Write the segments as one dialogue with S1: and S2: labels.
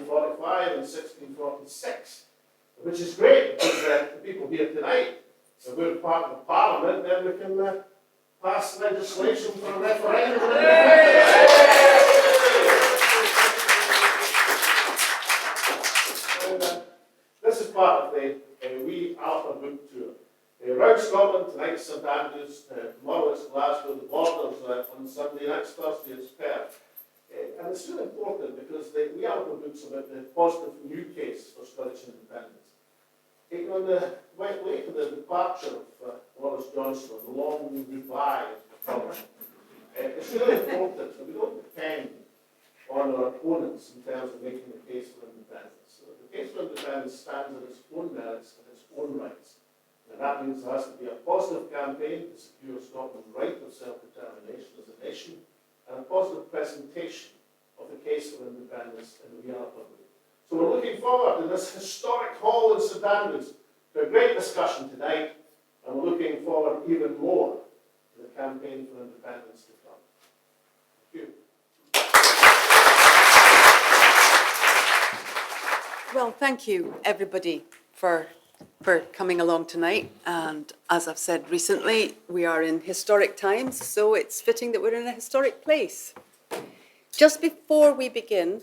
S1: 1645 and 1646, which is great because the people here tonight, it's a good part of the Parliament, then we can pass legislation for a referendum. This is part of the Wee Alba Book Tour. Around Scotland, tonight St Andrews, tomorrow it's Glasgow, the Borders on Sunday, next Thursday it's Perth. And it's really important because the Wee Alba Book's about the positive new case for Scottish independence. Taking on the late of the departure of Boris Johnson, or the long goodbye of the problem, it's really important that we don't depend on our opponents in terms of making the case for independence. So the case for independence stands on its own merits and its own rights. And that means there has to be a positive campaign to secure Scotland's right of self-determination as a nation, and a positive presentation of the case for independence in the Wee Alba Book. So we're looking forward in this historic hall in St Andrews to a great discussion tonight, and we're looking forward even more to the campaign for independence to come. Thank you.
S2: Well, thank you, everybody, for coming along tonight. And as I've said recently, we are in historic times, so it's fitting that we're in a historic place. Just before we begin,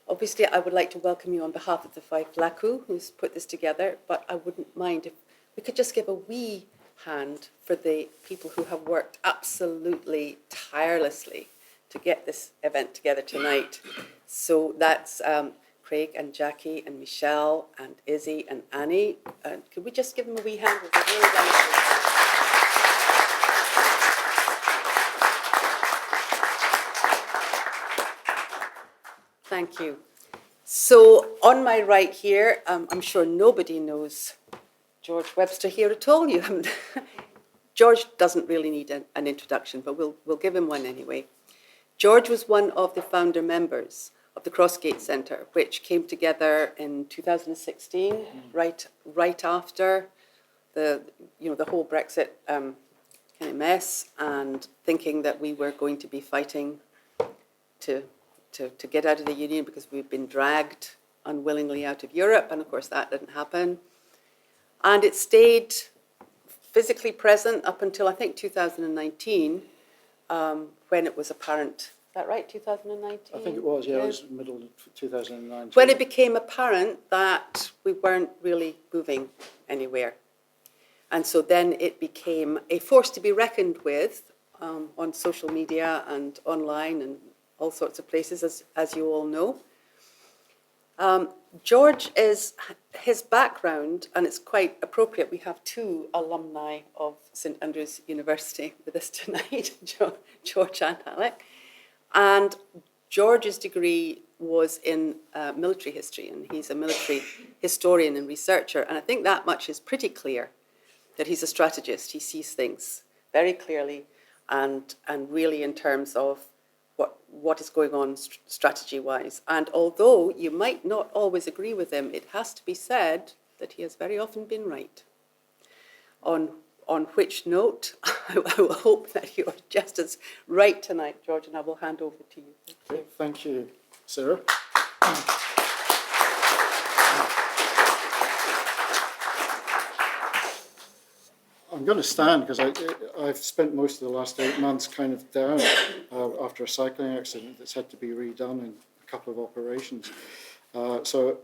S2: obviously I would like to welcome you on behalf of the Five Blackoo, who's put this together, but I wouldn't mind if we could just give a wee hand for the people who have worked absolutely tirelessly to get this event together tonight. So that's Craig and Jackie and Michelle and Izzy and Annie. Could we just give them a wee hand? They've really done it. Thank you. So on my right here, I'm sure nobody knows George Webster here at all. You haven't. George doesn't really need an introduction, but we'll give him one anyway. George was one of the founder members of the Crossgate Centre, which came together in 2016, right after the whole Brexit kind of mess, and thinking that we were going to be fighting to get out of the Union because we've been dragged unwillingly out of Europe, and of course that didn't happen. And it stayed physically present up until I think 2019, when it was apparent. Is that right, 2019?
S3: I think it was, yeah. It was middle of 2019.
S2: When it became apparent that we weren't really moving anywhere. And so then it became a force to be reckoned with on social media and online and all sorts of places, as you all know. George is, his background, and it's quite appropriate, we have two alumni of St Andrews University with us tonight, George and Alec. And George's degree was in military history, and he's a military historian and researcher. And I think that much is pretty clear, that he's a strategist. He sees things very clearly and really in terms of what is going on strategy-wise. And although you might not always agree with him, it has to be said that he has very often been right. On which note, I will hope that you're just as right tonight, George, and I will hand over to you.
S3: Okay, thank you, Sarah. I'm going to stand because I've spent most of the last 8 months kind of down after a cycling accident that's had to be redone in a couple of operations. So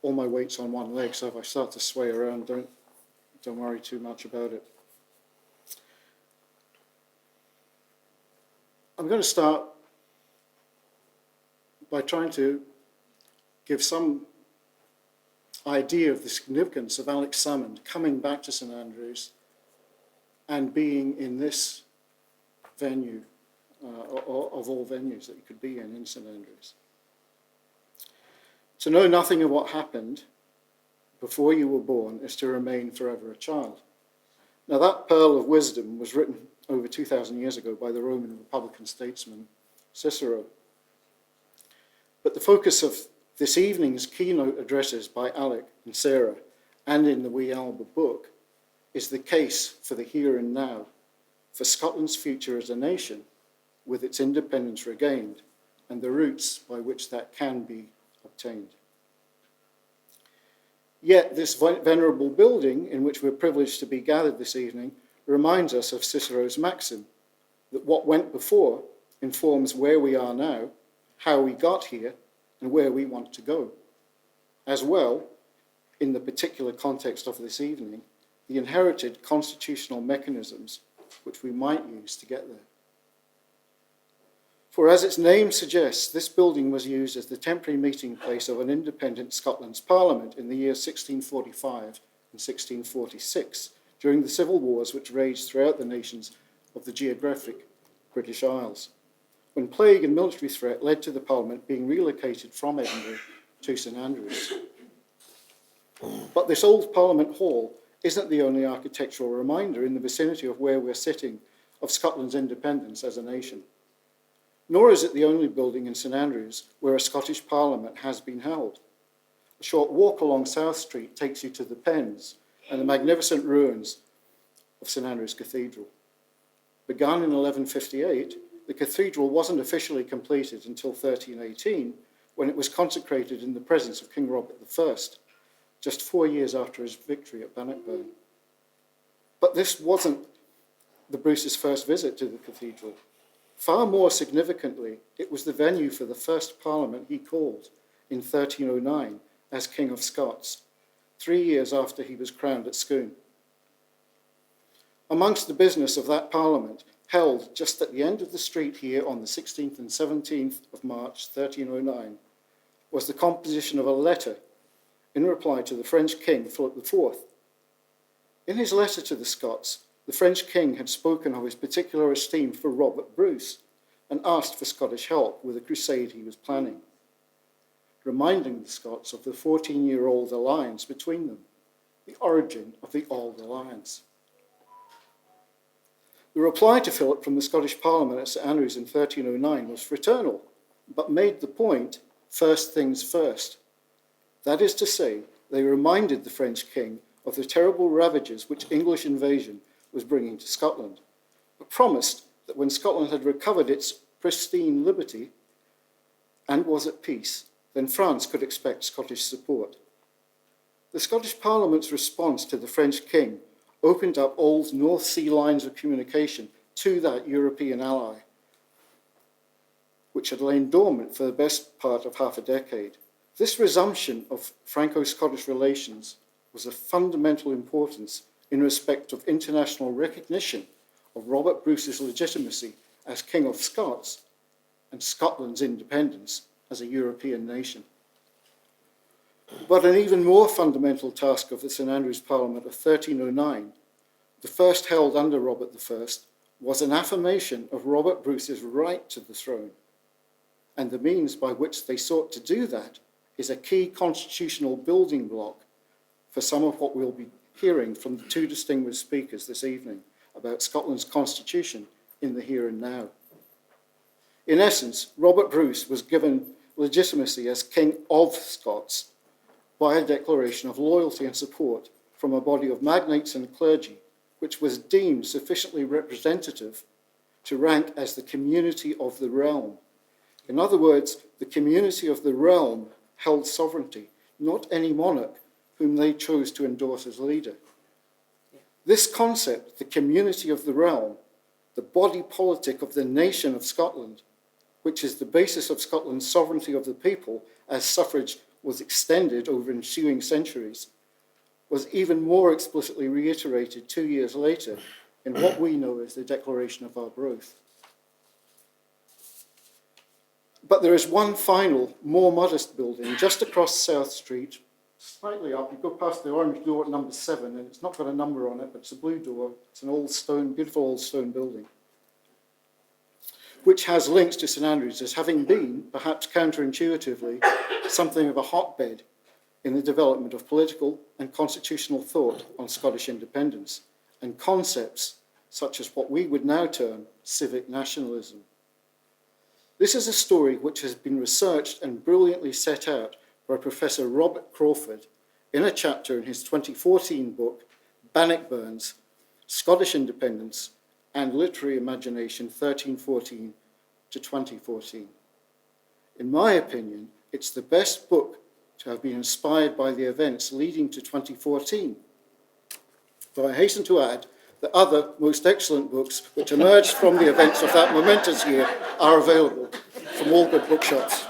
S3: all my weight's on one leg, so if I start to sway around, don't worry too much about it. I'm going to start by trying to give some idea of the significance of Alex Salmond coming back to St Andrews and being in this venue, of all venues that you could be in St Andrews. To know nothing of what happened before you were born is to remain forever a child. Now that pearl of wisdom was written over 2,000 years ago by the Roman Republican statesman Cicero. But the focus of this evening's keynote addresses by Alec and Sarah, and in the Wee Alba Book, is the case for the here and now, for Scotland's future as a nation, with its independence regained, and the routes by which that can be obtained. retained. Yet this venerable building in which we're privileged to be gathered this evening reminds us of Cicero's maxim that what went before informs where we are now, how we got here, and where we want to go. As well, in the particular context of this evening, the inherited constitutional mechanisms which we might use to get there. For as its name suggests, this building was used as the temporary meeting place of an independent Scotland's Parliament in the years 1645 and 1646, during the civil wars which raged throughout the nations of the geographic British Isles, when plague and military threat led to the Parliament being relocated from Edinburgh to St Andrews. But this old Parliament Hall isn't the only architectural reminder in the vicinity of where we're sitting of Scotland's independence as a nation. Nor is it the only building in St Andrews where a Scottish Parliament has been held. A short walk along South Street takes you to the Pens and the magnificent ruins of St Andrews Cathedral. Begun in 1158, the cathedral wasn't officially completed until 1318, when it was consecrated in the presence of King Robert I, just 4 years after his victory at Bannockburn. But this wasn't the Bruce's first visit to the cathedral. Far more significantly, it was the venue for the first parliament he called in 1309 as King of Scots, 3 years after he was crowned at Scone. Amongst the business of that parliament, held just at the end of the street here on the 16th and 17th of March 1309, was the composition of a letter in reply to the French king, Philip IV. In his letter to the Scots, the French king had spoken of his particular esteem for Robert Bruce and asked for Scottish help with a crusade he was planning, reminding the Scots of the 14-year-old alliance between them, the origin of the Auld Alliance. The reply to Philip from the Scottish Parliament at St Andrews in 1309 was fraternal, but made the point, first things first. That is to say, they reminded the French king of the terrible ravages which English invasion was bringing to Scotland, but promised that when Scotland had recovered its pristine liberty and was at peace, then France could expect Scottish support. The Scottish Parliament's response to the French king opened up old North Sea lines of communication to that European ally, which had lain dormant for the best part of half a decade. This resumption of Franco-Scottish relations was of fundamental importance in respect of international recognition of Robert Bruce's legitimacy as King of Scots and Scotland's independence as a European nation. But an even more fundamental task of the St Andrews Parliament of 1309, the first held under Robert I, was an affirmation of Robert Bruce's right to the throne. And the means by which they sought to do that is a key constitutional building block for some of what we'll be hearing from the two distinguished speakers this evening about Scotland's constitution in the here and now. In essence, Robert Bruce was given legitimacy as King of Scots by a declaration of loyalty and support from a body of magnates and clergy, which was deemed sufficiently representative to rank as the community of the realm. In other words, the community of the realm held sovereignty, not any monarch whom they chose to endorse as leader. This concept, the community of the realm, the body politic of the nation of Scotland, which is the basis of Scotland's sovereignty of the people as suffrage was extended over ensuing centuries, was even more explicitly reiterated 2 years later in what we know as the Declaration of Arbroath. But there is one final, more modest building just across South Street, slightly up. You go past the orange door at number 7, and it's not got a number on it, but it's a blue door. It's an old stone, beautiful old stone building, which has links to St Andrews as having been, perhaps counterintuitively, something of a hotbed in the development of political and constitutional thought on Scottish independence and concepts such as what we would now term civic nationalism. This is a story which has been researched and brilliantly set out by Professor Robert Crawford in a chapter in his 2014 book, Bannockburn's Scottish Independence and Literary Imagination 1314 to 2014. In my opinion, it's the best book to have been inspired by the events leading to 2014. Though I hasten to add that other most excellent books which emerged from the events of that momentous year are available from all good bookshops.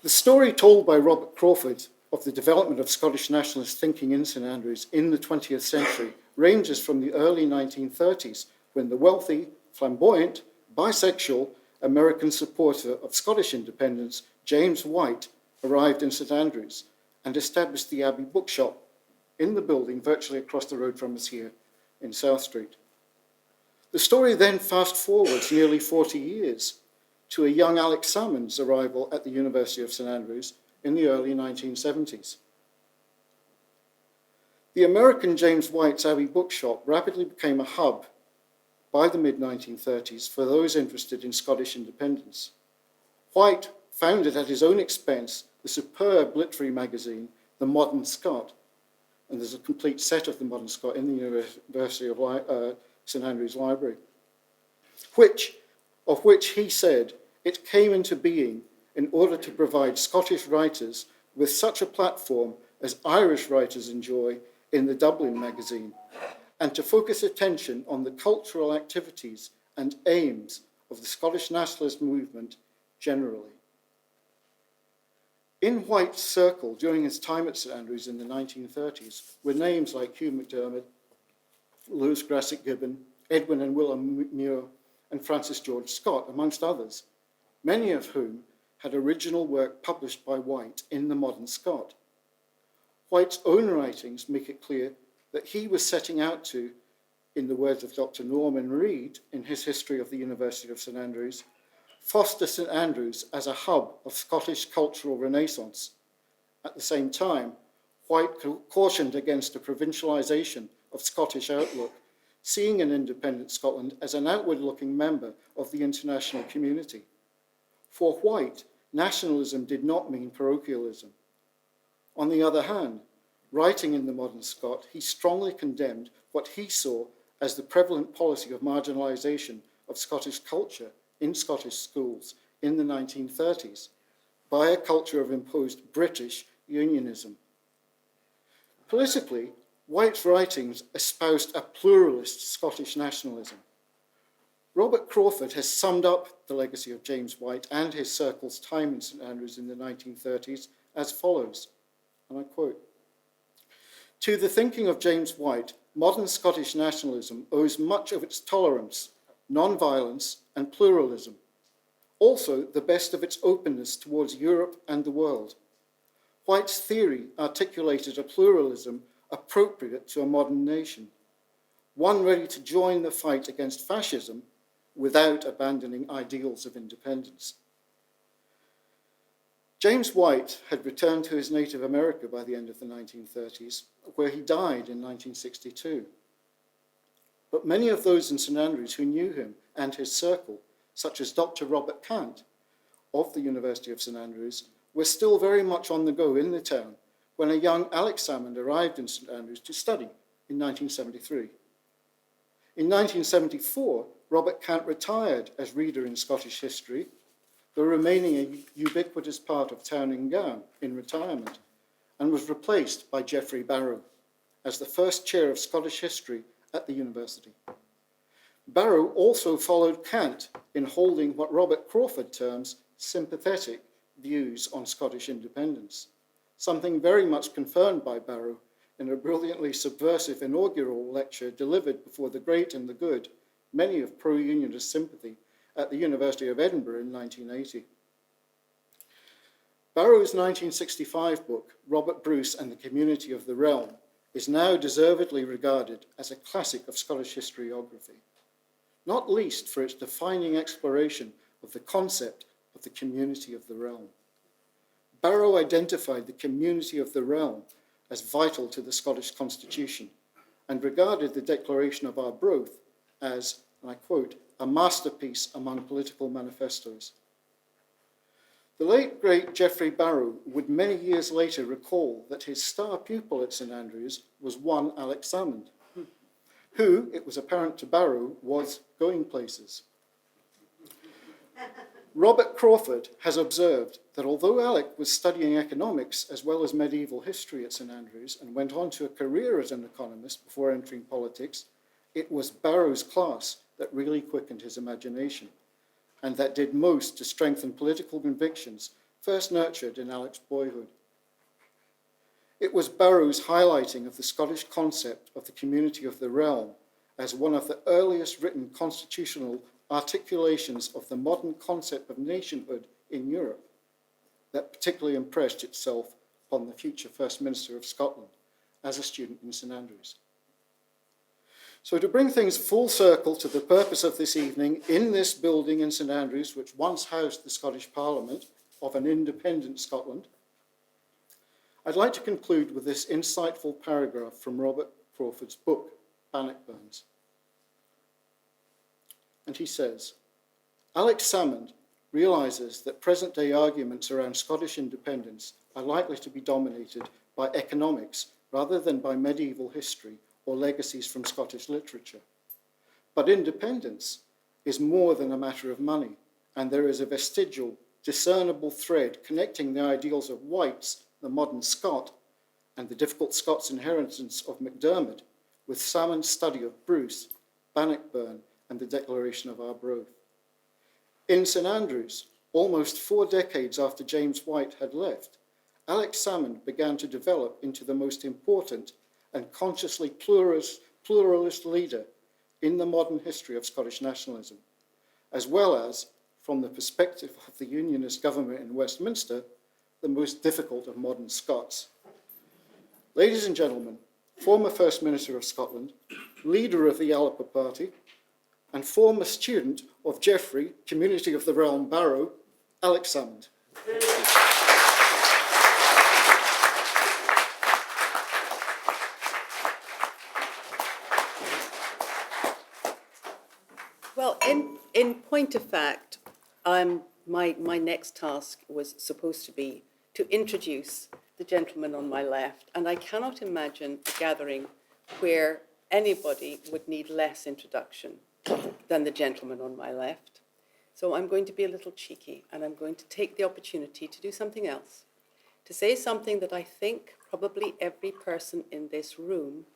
S3: The story told by Robert Crawford of the development of Scottish nationalist thinking in St Andrews in the 20th century ranges from the early 1930s, when the wealthy, flamboyant, bisexual American supporter of Scottish independence, James White, arrived in St Andrews and established the Abbey Bookshop in the building virtually across the road from us here in South Street. The story then fast forwards nearly 40 years to a young Alex Salmond's arrival at the University of St Andrews in the early 1970s. The American James White's Abbey Bookshop rapidly became a hub by the mid-1930s for those interested in Scottish independence. White founded at his own expense the superb literary magazine, The Modern Scot, and there's a complete set of The Modern Scot in the University of St Andrews Library, of which he said it came into being in order to provide Scottish writers with such a platform as Irish writers enjoy in the Dublin magazine, and to focus attention on the cultural activities and aims of the Scottish nationalist movement generally. In White's circle during his time at St Andrews in the 1930s were names like Hugh McDermott, Lewis Grassic Gibbon, Edwin and Willem Muir, and Francis George Scott, amongst others, many of whom had original work published by White in the Modern Scot. White's own writings make it clear that he was setting out to, in the words of Dr. Norman Reid in his History of the University of St Andrews, foster St Andrews as a hub of Scottish cultural renaissance. At the same time, White cautioned against a provincialisation of Scottish outlook, seeing an independent Scotland as an outward-looking member of the international community. For White, nationalism did not mean parochialism. On the other hand, writing in the Modern Scot, he strongly condemned what he saw as the prevalent policy of marginalisation of Scottish culture in Scottish schools in the 1930s by a culture of imposed British unionism. Politically, White's writings espoused a pluralist Scottish nationalism. Robert Crawford has summed up the legacy of James White and his circle's time in St Andrews in the 1930s as follows, and I quote, "To the thinking of James White, modern Scottish nationalism owes much of its tolerance, non-violence, and pluralism, also the best of its openness towards Europe and the world. White's theory articulated a pluralism appropriate to a modern nation, one ready to join the fight against fascism without abandoning ideals of independence." James White had returned to his native America by the end of the 1930s, where he died in 1962. But many of those in St Andrews who knew him and his circle, such as Dr. Robert Cant of the University of St Andrews, were still very much on the go in the town when a young Alex Salmond arrived in St Andrews to study in 1973. In 1974, Robert Cant retired as reader in Scottish history, though remaining a ubiquitous part of town and gown in retirement, and was replaced by Geoffrey Barrow as the first chair of Scottish history at the university. Barrow also followed Cant in holding what Robert Crawford terms sympathetic views on Scottish independence, something very much confirmed by Barrow in a brilliantly subversive inaugural lecture delivered before the great and the good, many of pro-unionist sympathy, at the University of Edinburgh in 1980. Barrow's 1965 book, Robert Bruce and the Community of the Realm, is now deservedly regarded as a classic of Scottish historiography, not least for its defining exploration of the concept of the community of the realm. Barrow identified the community of the realm as vital to the Scottish Constitution and regarded the Declaration of Arbroath as, and I quote, a masterpiece among political manifestos. The late, great Geoffrey Barrow would many years later recall that his star pupil at St Andrews was one Alex Salmond. who, it was apparent to Barrow, was going places. Robert Crawford has observed that although Alec was studying economics as well as medieval history at St Andrews and went on to a career as an economist before entering politics, it was Barrow's class that really quickened his imagination and that did most to strengthen political convictions first nurtured in Alec's boyhood. It was Barrow's highlighting of the Scottish concept of the community of the realm as one of the earliest written constitutional articulations of the modern concept of nationhood in Europe that particularly impressed itself upon the future First Minister of Scotland as a student in St Andrews. So to bring things full circle to the purpose of this evening, in this building in St Andrews, which once housed the Scottish Parliament of an independent Scotland, I'd like to conclude with this insightful paragraph from Robert Crawford's book, Bannockburns. And he says, Alex Salmond realises that present-day arguments around Scottish independence are likely to be dominated by economics rather than by medieval history or legacies from Scottish literature. But independence is more than a matter of money, and there is a vestigial, discernible thread connecting the ideals of White's, the modern Scot, and the difficult Scots inheritance of MacDermid with Salmond's study of Bruce, Bannockburn, and the Declaration of Arbroath. In St Andrews, almost 4 decades after James White had left, Alex Salmond began to develop into the most important and consciously pluralist leader in the modern history of Scottish nationalism, as well as, from the perspective of the Unionist government in Westminster, the most difficult of modern Scots. Ladies and gentlemen, former First Minister of Scotland, leader of the Alba Party, and former student of Geoffrey, Community of the Realm Barrow, Alex Salmond.
S2: Well, in point of fact, my next task was supposed to be to introduce the gentleman on my left, and I cannot imagine a gathering where anybody would need less introduction than the gentleman on my left. So I'm going to be a little cheeky, and I'm going to take the opportunity to do something else, to say something that I think probably every person in this room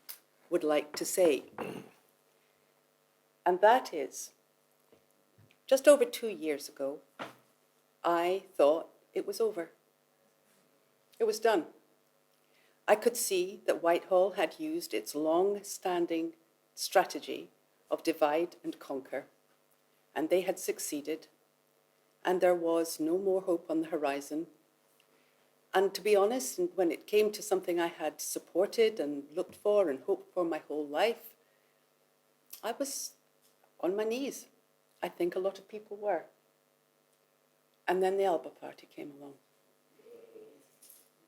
S2: would like to say. And that is, just over 2 years ago, I thought it was over. It was done. I could see that Whitehall had used its long-standing strategy of divide and conquer, and they had succeeded, and there was no more hope on the horizon. And to be honest, when it came to something I had supported and looked for and hoped for my whole life, I was on my knees. I think a lot of people were. And then the Alba Party came along.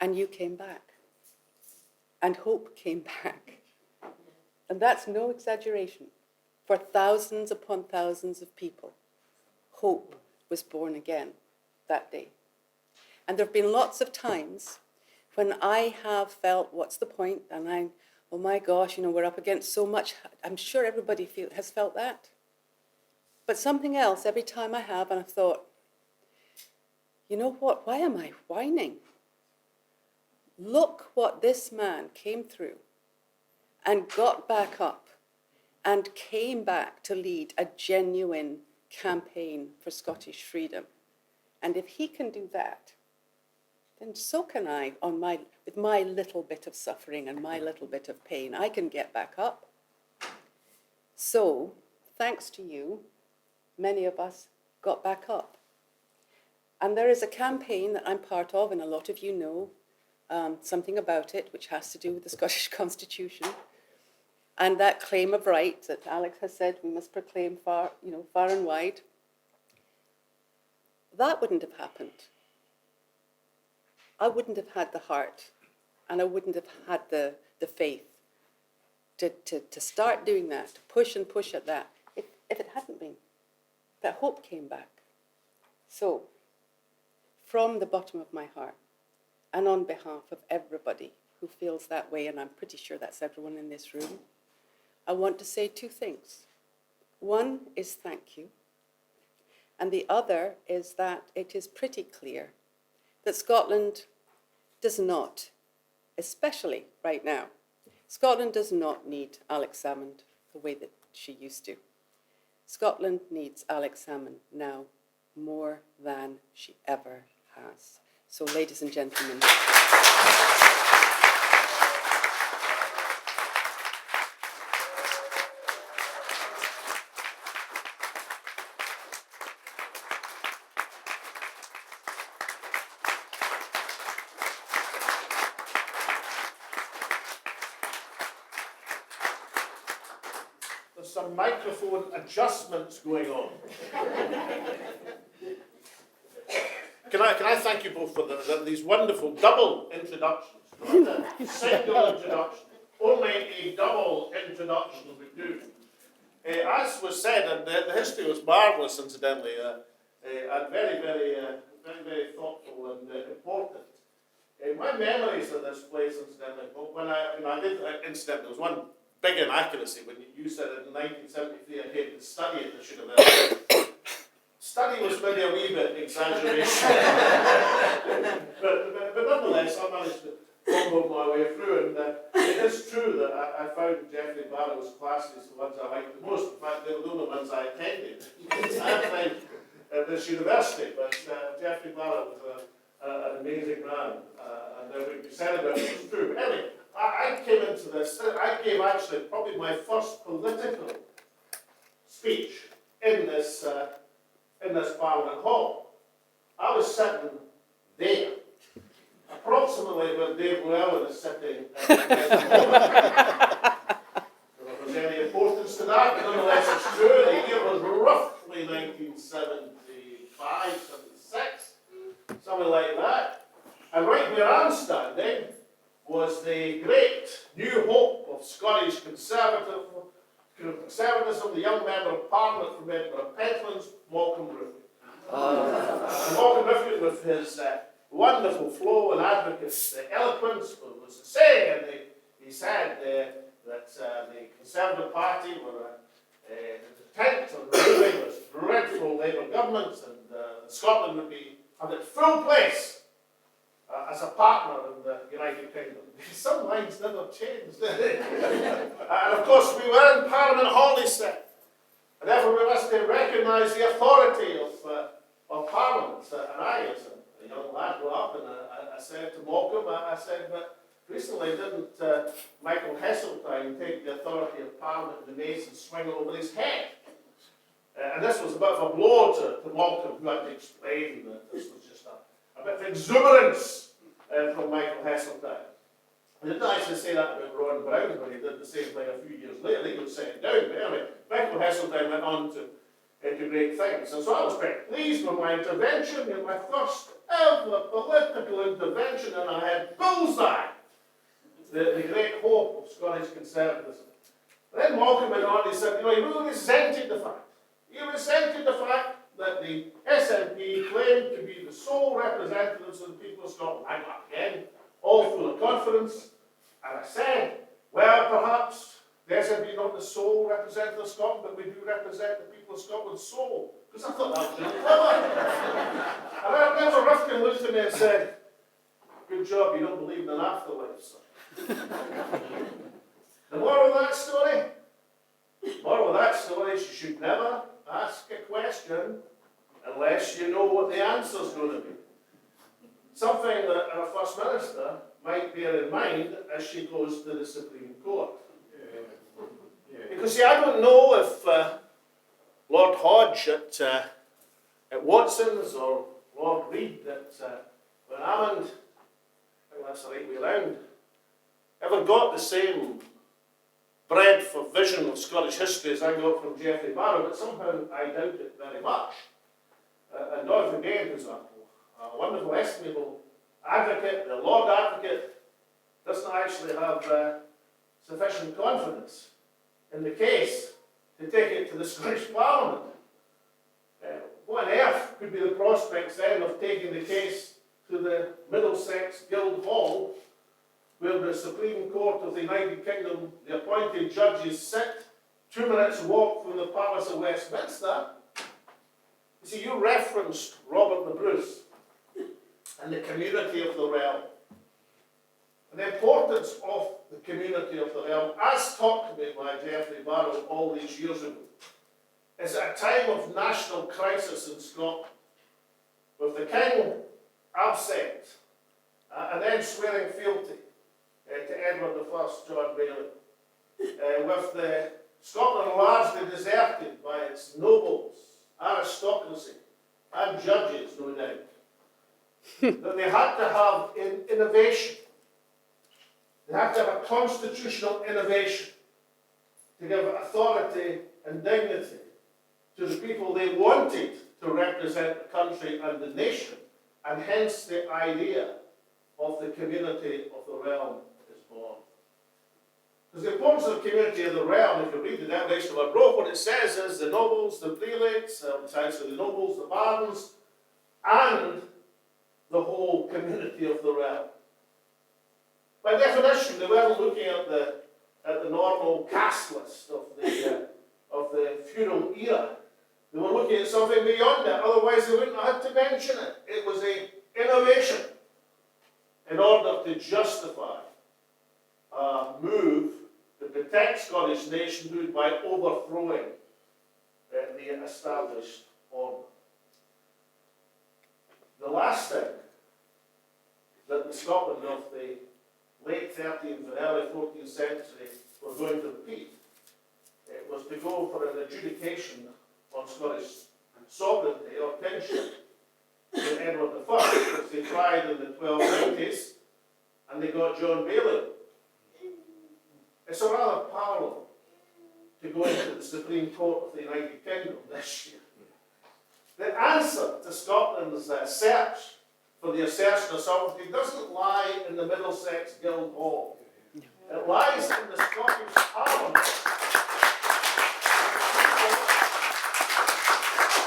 S2: And you came back. And hope came back. And that's no exaggeration. For thousands upon thousands of people, hope was born again that day. And there have been lots of times when I have felt, what's the point? And oh my gosh, we're up against so much. I'm sure everybody has felt that. But something else, every time I have, and I've thought, you know what, why am I whining? Look what this man came through and got back up and came back to lead a genuine campaign for Scottish freedom. And if he can do that, then so can I, with my little bit of suffering and my little bit of pain. I can get back up. So, thanks to you, many of us got back up. And there is a campaign that I'm part of, and a lot of you know something about it, which has to do with the Scottish Constitution. And that claim of right that Alex has said we must proclaim far and wide. That wouldn't have happened. I wouldn't have had the heart, and I wouldn't have had the faith to start doing that, to push and push at that, if it hadn't been. That hope came back. So, from the bottom of my heart, and on behalf of everybody who feels that way, and I'm pretty sure that's everyone in this room, I want to say two things. One is thank you, and the other is that it is pretty clear that Scotland does not, especially right now, Scotland does not need Alex Salmond the way that she used to. Scotland needs Alex Salmond now more than she ever has. So, ladies and gentlemen,
S1: there's some microphone adjustments going on. Can I thank you both for these wonderful double introductions? Not a single introduction, only a double introduction would do. As was said, and the history was marvellous, incidentally, and very thoughtful and important. My memories of this place, incidentally, when I did, incidentally, there was one big inaccuracy when you said in 1973 I came to study at this university. Study was maybe a wee bit exaggeration. but nonetheless, I managed to fumble my way through, and it is true that I found Geoffrey Barrow's classes the ones I liked the most. In fact, they were the only ones I attended at this university, but Geoffrey Barrow was an amazing man, and what you said about it was true. But anyway, I came into this, I gave actually probably my first political speech in this Parliament Hall. I was sitting there, approximately where Dave Llewellyn is sitting at the moment. If there's any importance to that, but nonetheless it's true. The year was roughly 1975, 76, something like that. And right where I'm standing was the great new hope of Scottish conservatism, the young member of Parliament from Edinburgh Pentlands, Malcolm Ruffin. And Malcolm Ruffin, with his wonderful flow and advocate eloquence, was saying, and he said that the Conservative Party were intent on removing this dreadful Labour government, and Scotland would have its full place as a partner in the United Kingdom. Some lines never changed, did they? And of course, we were in Parliament Hall, he said. And therefore, we must recognise the authority of Parliament. And I, as a young lad, grew up, and I said to Malcolm, I said, but recently didn't Michael Heseltine take the authority of Parliament in the mace and swing it over his head? And this was a bit of a blow to Malcolm, who had to explain that this was just a bit of exuberance from Michael Heseltine. I didn't actually say that about Ron Brown when he did the same thing a few years later. He was set down. But anyway, Michael Heseltine went on to great things. And so I was quite pleased with my intervention, in my first ever political intervention, and I had bullseye, the great hope of Scottish conservatism. And then Malcolm went on, he said, he really resented the fact. He resented the fact that the SNP claimed to be the sole representatives of the people of Scotland. I'm up again, all full of confidence. And I said, well, perhaps the SNP is not the sole representative of Scotland, but we do represent the people of Scotland's soul. Because I thought that was really clever. And I remember Rifkin looked at me and said, good job, you don't believe in an afterlife, son. The moral of that story? The moral of that story is you should never ask a question unless you know what the answer is going to be. Something that our First Minister might bear in mind as she goes to the Supreme Court. Because, see, I don't know if Lord Hodge at Watson's or Lord Reid at Ammond, I think that's the right way round, ever got the same breadth of vision of Scottish history as I got from Geoffrey Barrow, but somehow I doubt it very much. And Dorothy Bain, who's a wonderful, estimable advocate, the Lord Advocate, doesn't actually have sufficient confidence in the case to take it to the Scottish Parliament. What on earth could be the prospects then of taking the case to the Middlesex Guildhall where the Supreme Court of the United Kingdom, the appointed judges sit 2 minutes walk from the Palace of Westminster. You see, you referenced Robert the Bruce and the community of the realm. And the importance of the community of the realm, as talked to me by Geoffrey Barrow all these years ago, is at a time of national crisis in Scotland, with the King absent, and then swearing fealty to Edward I, John Bailey, with the Scotland largely deserted by its nobles, aristocracy, and judges, no doubt, that they had to have innovation. They had to have a constitutional innovation to give authority and dignity to the people they wanted to represent the country and the nation, and hence the idea of the community of the realm is born. Because the importance of the community of the realm, if you read the Declaration of Arbroath, what it says is the nobles, the prelates, the nobles, the barons, and the whole community of the realm. By definition, they weren't looking at the normal caste list of the feudal era. They were looking at something beyond that, otherwise they wouldn't have had to mention it. It was an innovation in order to justify a move to protect Scottish nationhood by overthrowing the established order. The last thing that the Scotland of the late 13th and early 14th century were going to repeat, it was to go for an adjudication on Scottish sovereignty or kingship to Edward I, which they tried in the 1290s, and they got John Bailey. It's a rather parallel to go into the Supreme Court of the United Kingdom this year. The answer to Scotland's search for the assertion of sovereignty doesn't lie in the Middlesex Guildhall. It lies in the Scottish Parliament.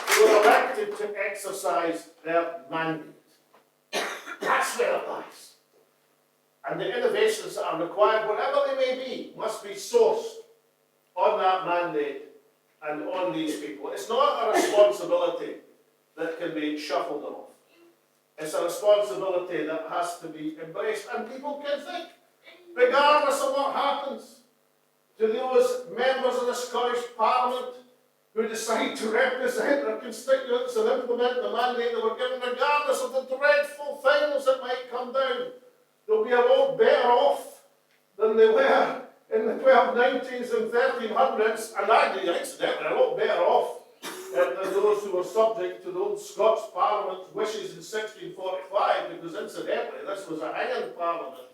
S1: Who were elected to exercise their mandate. That's where it lies. And the innovations that are required, whatever they may be, must be sourced on that mandate and on these people. It's not a responsibility that can be shuffled off. It's a responsibility that has to be embraced. And people can think, regardless of what happens, to those members of the Scottish Parliament who decide to represent their constituents and implement the mandate they were given, regardless of the dreadful things that might come down, they'll be a lot better off than they were in the 1290s and 1300s, and actually, incidentally, a lot better off than those who were subject to the old Scots Parliament's wishes in 1645, because incidentally, this was a hanging parliament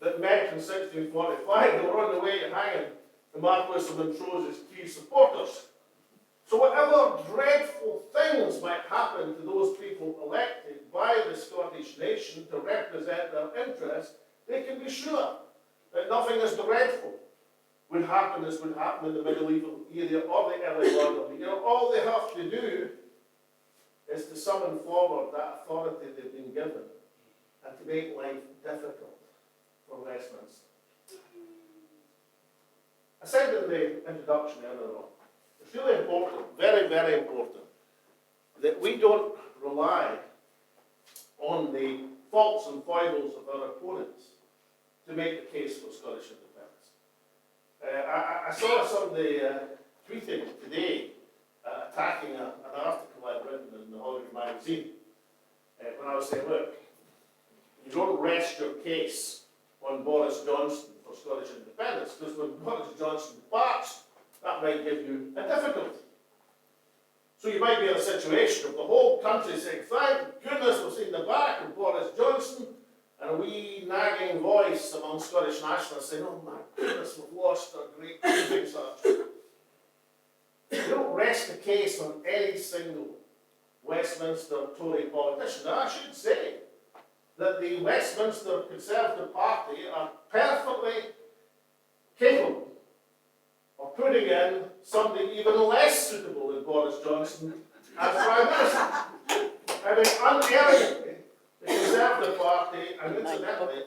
S1: that met in 1645. They were on the way to hanging the Marquess of Montrose's key supporters. So whatever dreadful things might happen to those people elected by the Scottish nation to represent their interests, they can be sure that nothing as dreadful would happen as would happen in the medieval era or the early modern era. All they have to do is to summon forward that authority they've been given and to make life difficult for Westminster. I said in the introduction earlier on, it's really important, very, very important, that we don't rely on the faults and foibles of our opponents to make the case for Scottish independence. I saw somebody tweeting today attacking an article I'd written in the Hollywood magazine when I was saying, look, you don't rest your case on Boris Johnson for Scottish independence, because when Boris Johnson departs, that might give you a difficulty. So you might be in a situation of the whole country saying, thank goodness we've seen the back of Boris Johnson, and a wee nagging voice among Scottish nationalists saying, oh my goodness, we've lost our great moving sergeant. You don't rest the case on any single Westminster Tory politician. Now I should say that the Westminster Conservative Party are perfectly capable of putting in somebody even less suitable than Boris Johnson as Prime Minister. I mean, unerringly, the Conservative Party, and incidentally,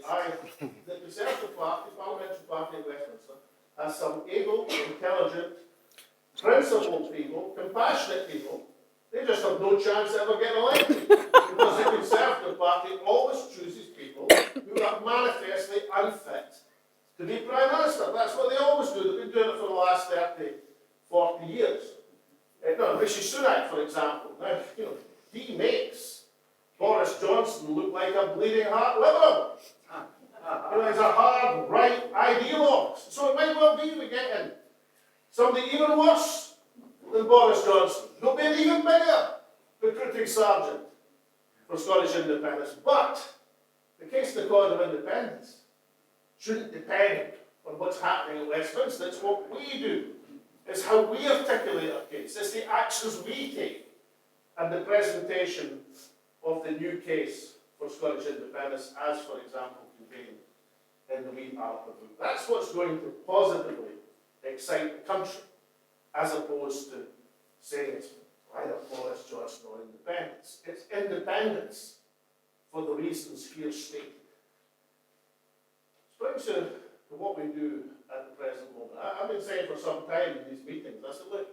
S1: the Conservative Party, Parliamentary Party of Westminster, has some able, intelligent, principled people, compassionate people. They just have no chance of ever getting elected. Because the Conservative Party always chooses people who are manifestly unfit to be Prime Minister. That's what they always do. They've been doing it for the last 30, 40 years. No, Rishi Sunak, for example, now, he makes Boris Johnson look like a bleeding heart liberal. He's a hard right ideologue. So it might well be we get in somebody even worse than Boris Johnson. He'll be an even bigger recruiting sergeant for Scottish independence. But the case of the cause of independence shouldn't depend on what's happening at Westminster. It's what we do. It's how we articulate our case. It's the actions we take and the presentation of the new case for Scottish independence, as, for example, contained in the Wee Alba Book. That's what's going to positively excite the country, as opposed to saying it's either Boris Johnson or independence. It's independence for the reasons here stated. This brings you to what we do at the present moment. I've been saying for some time in these meetings, I said, look,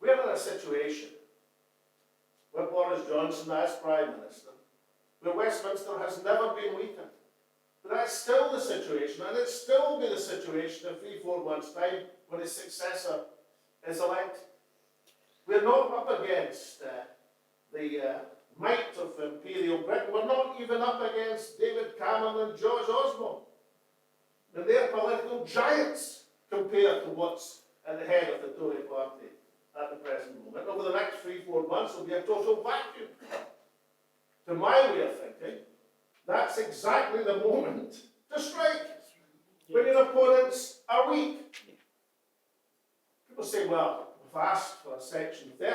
S1: we're in a situation where Boris Johnson, as Prime Minister, where Westminster has never been weakened. But that's still the situation, and it'll still be the situation in 3-4 months' time when his successor is elected. We're not up against the might of Imperial Britain. We're not even up against David Cameron and George Osborne. And they're political giants compared to what's at the head of the Tory party at the present moment. Over the next 3-4 months will be a total vacuum. To my way of thinking, that's exactly the moment to strike, when your opponents are weak. People say, well, we've asked for a Section 30.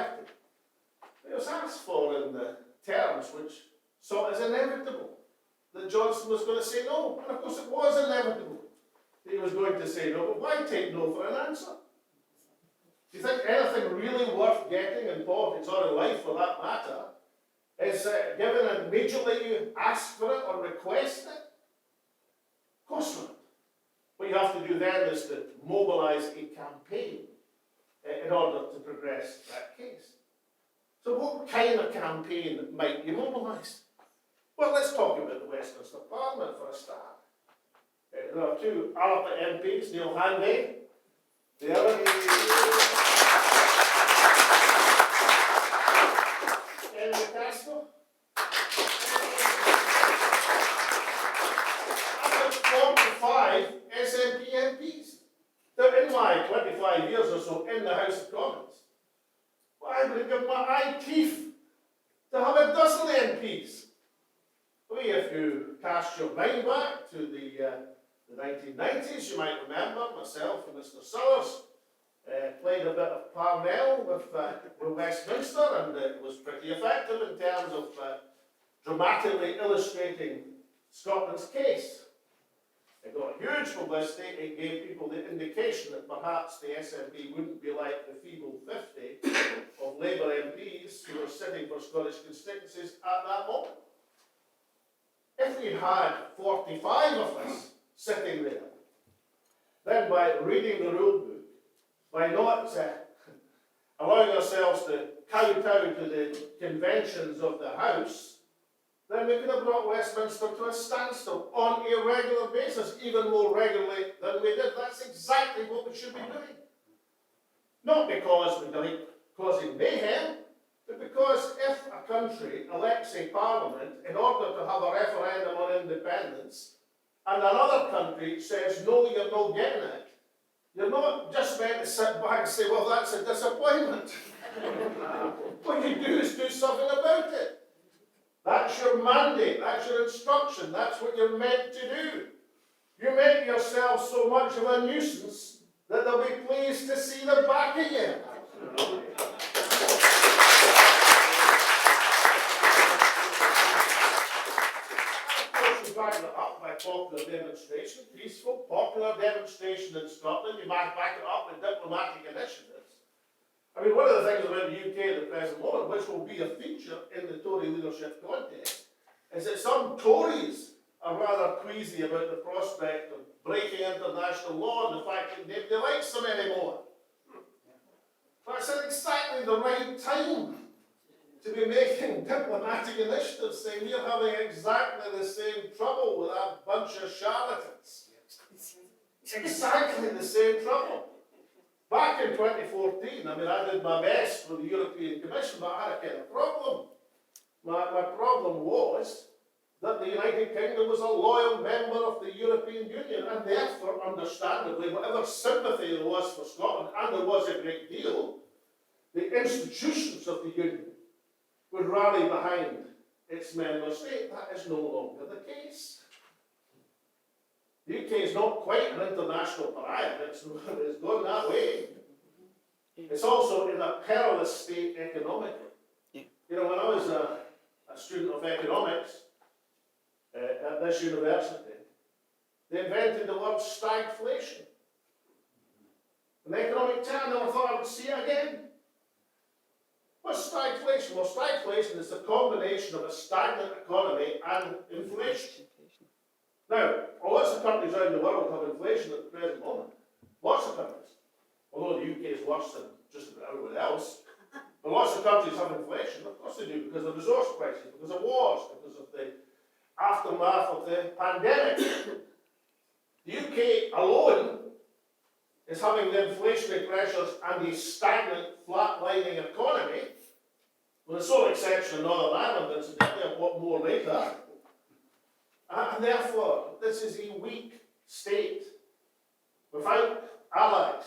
S1: It was asked for in the terms which saw it as inevitable that Johnson was going to say no. And of course it was inevitable that he was going to say no, but why take no for an answer? Do you think anything really worth getting in politics, or in life for that matter, is given immediately you ask for it or request it? Of course not. What you have to do then is to mobilise a campaign in order to progress that case. So what kind of campaign might you mobilise? Well, let's talk about the Westminster Parliament for a start. There are two Alba MPs, Neil Hanvey, the other Henry Castle. I've got 45 SNP MPs. They're in my 25 years or so in the House of Commons. Well, I would give my eye teeth to have a dozen MPs. Well, if you cast your mind back to the 1990s, you might remember myself and Mr. Salyers played a bit of parnell with Westminster, and it was pretty effective in terms of dramatically illustrating Scotland's case. It got huge publicity. It gave people the indication that perhaps the SNP wouldn't be like the feeble 50 of Labour MPs who were sitting for Scottish constituencies at that moment. If we had 45 of us sitting there, then by reading the rule book, by not allowing ourselves to kowtow to the conventions of the House, then we could have brought Westminster to a standstill on a regular basis, even more regularly than we did. That's exactly what we should be doing. Not because we like causing mayhem, but because if a country elects a parliament in order to have a referendum on independence, and another country says, no, you're not getting it, you're not just meant to sit back and say, well, that's a disappointment. What you do is do something about it. That's your mandate, that's your instruction, that's what you're meant to do. You make yourself so much of a nuisance that they'll be pleased to see the back of you. Back it up by popular demonstration, peaceful, popular demonstration in Scotland. You might back it up with diplomatic initiatives. I mean, one of the things about the UK at the present moment, which will be a feature in the Tory leadership contest, is that some Tories are rather queasy about the prospect of breaking international law and the fact that nobody likes them anymore. But it's at exactly the right time to be making diplomatic initiatives saying we're having exactly the same trouble with that bunch of charlatans. Exactly the same trouble. Back in 2014, I mean, I did my best with the European Commission, but I had a kind of problem. My problem was that the United Kingdom was a loyal member of the European Union, and therefore, understandably, whatever sympathy there was for Scotland, and there was a great deal, the institutions of the Union would rally behind its member state. That is no longer the case. The UK is not quite an international pariah, it's gone that way. It's also in a perilous state economically.
S2: Yeah.
S1: You know, when I was a student of economics at this university, they invented the word stagflation. An economic term, I never thought I would see it again. What's stagflation? Well, stagflation is the combination of a stagnant economy and inflation. Now, lots of countries around the world have inflation at the present moment. Lots of countries. Although the UK is worse than just about everywhere else. But lots of countries have inflation. Of course they do, because of resource crises, because of wars, because of the aftermath of the pandemic. The UK alone is having the inflationary pressures and the stagnant, flatlining economy, with the sole exception of Northern Ireland, incidentally, and what more later. And therefore, this is a weak state, without allies,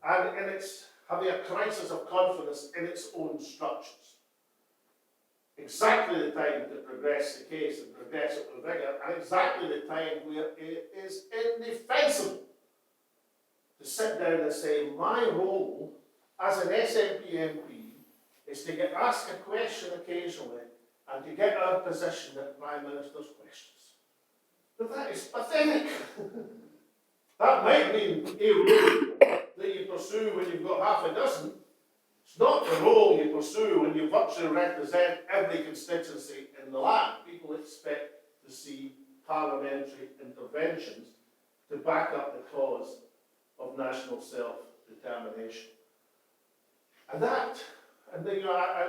S1: and in its having a crisis of confidence in its own structures. Exactly the time to progress the case and progress it with vigour, and exactly the time where it is indefensible to sit down and say, my role as an SNP MP is to get asked a question occasionally and to get our position at Prime Minister's questions. But that is pathetic. That might mean a role that you pursue when you've got half a dozen. It's not the role you pursue when you virtually represent every constituency in the land. People expect to see parliamentary interventions to back up the cause of national self-determination. And I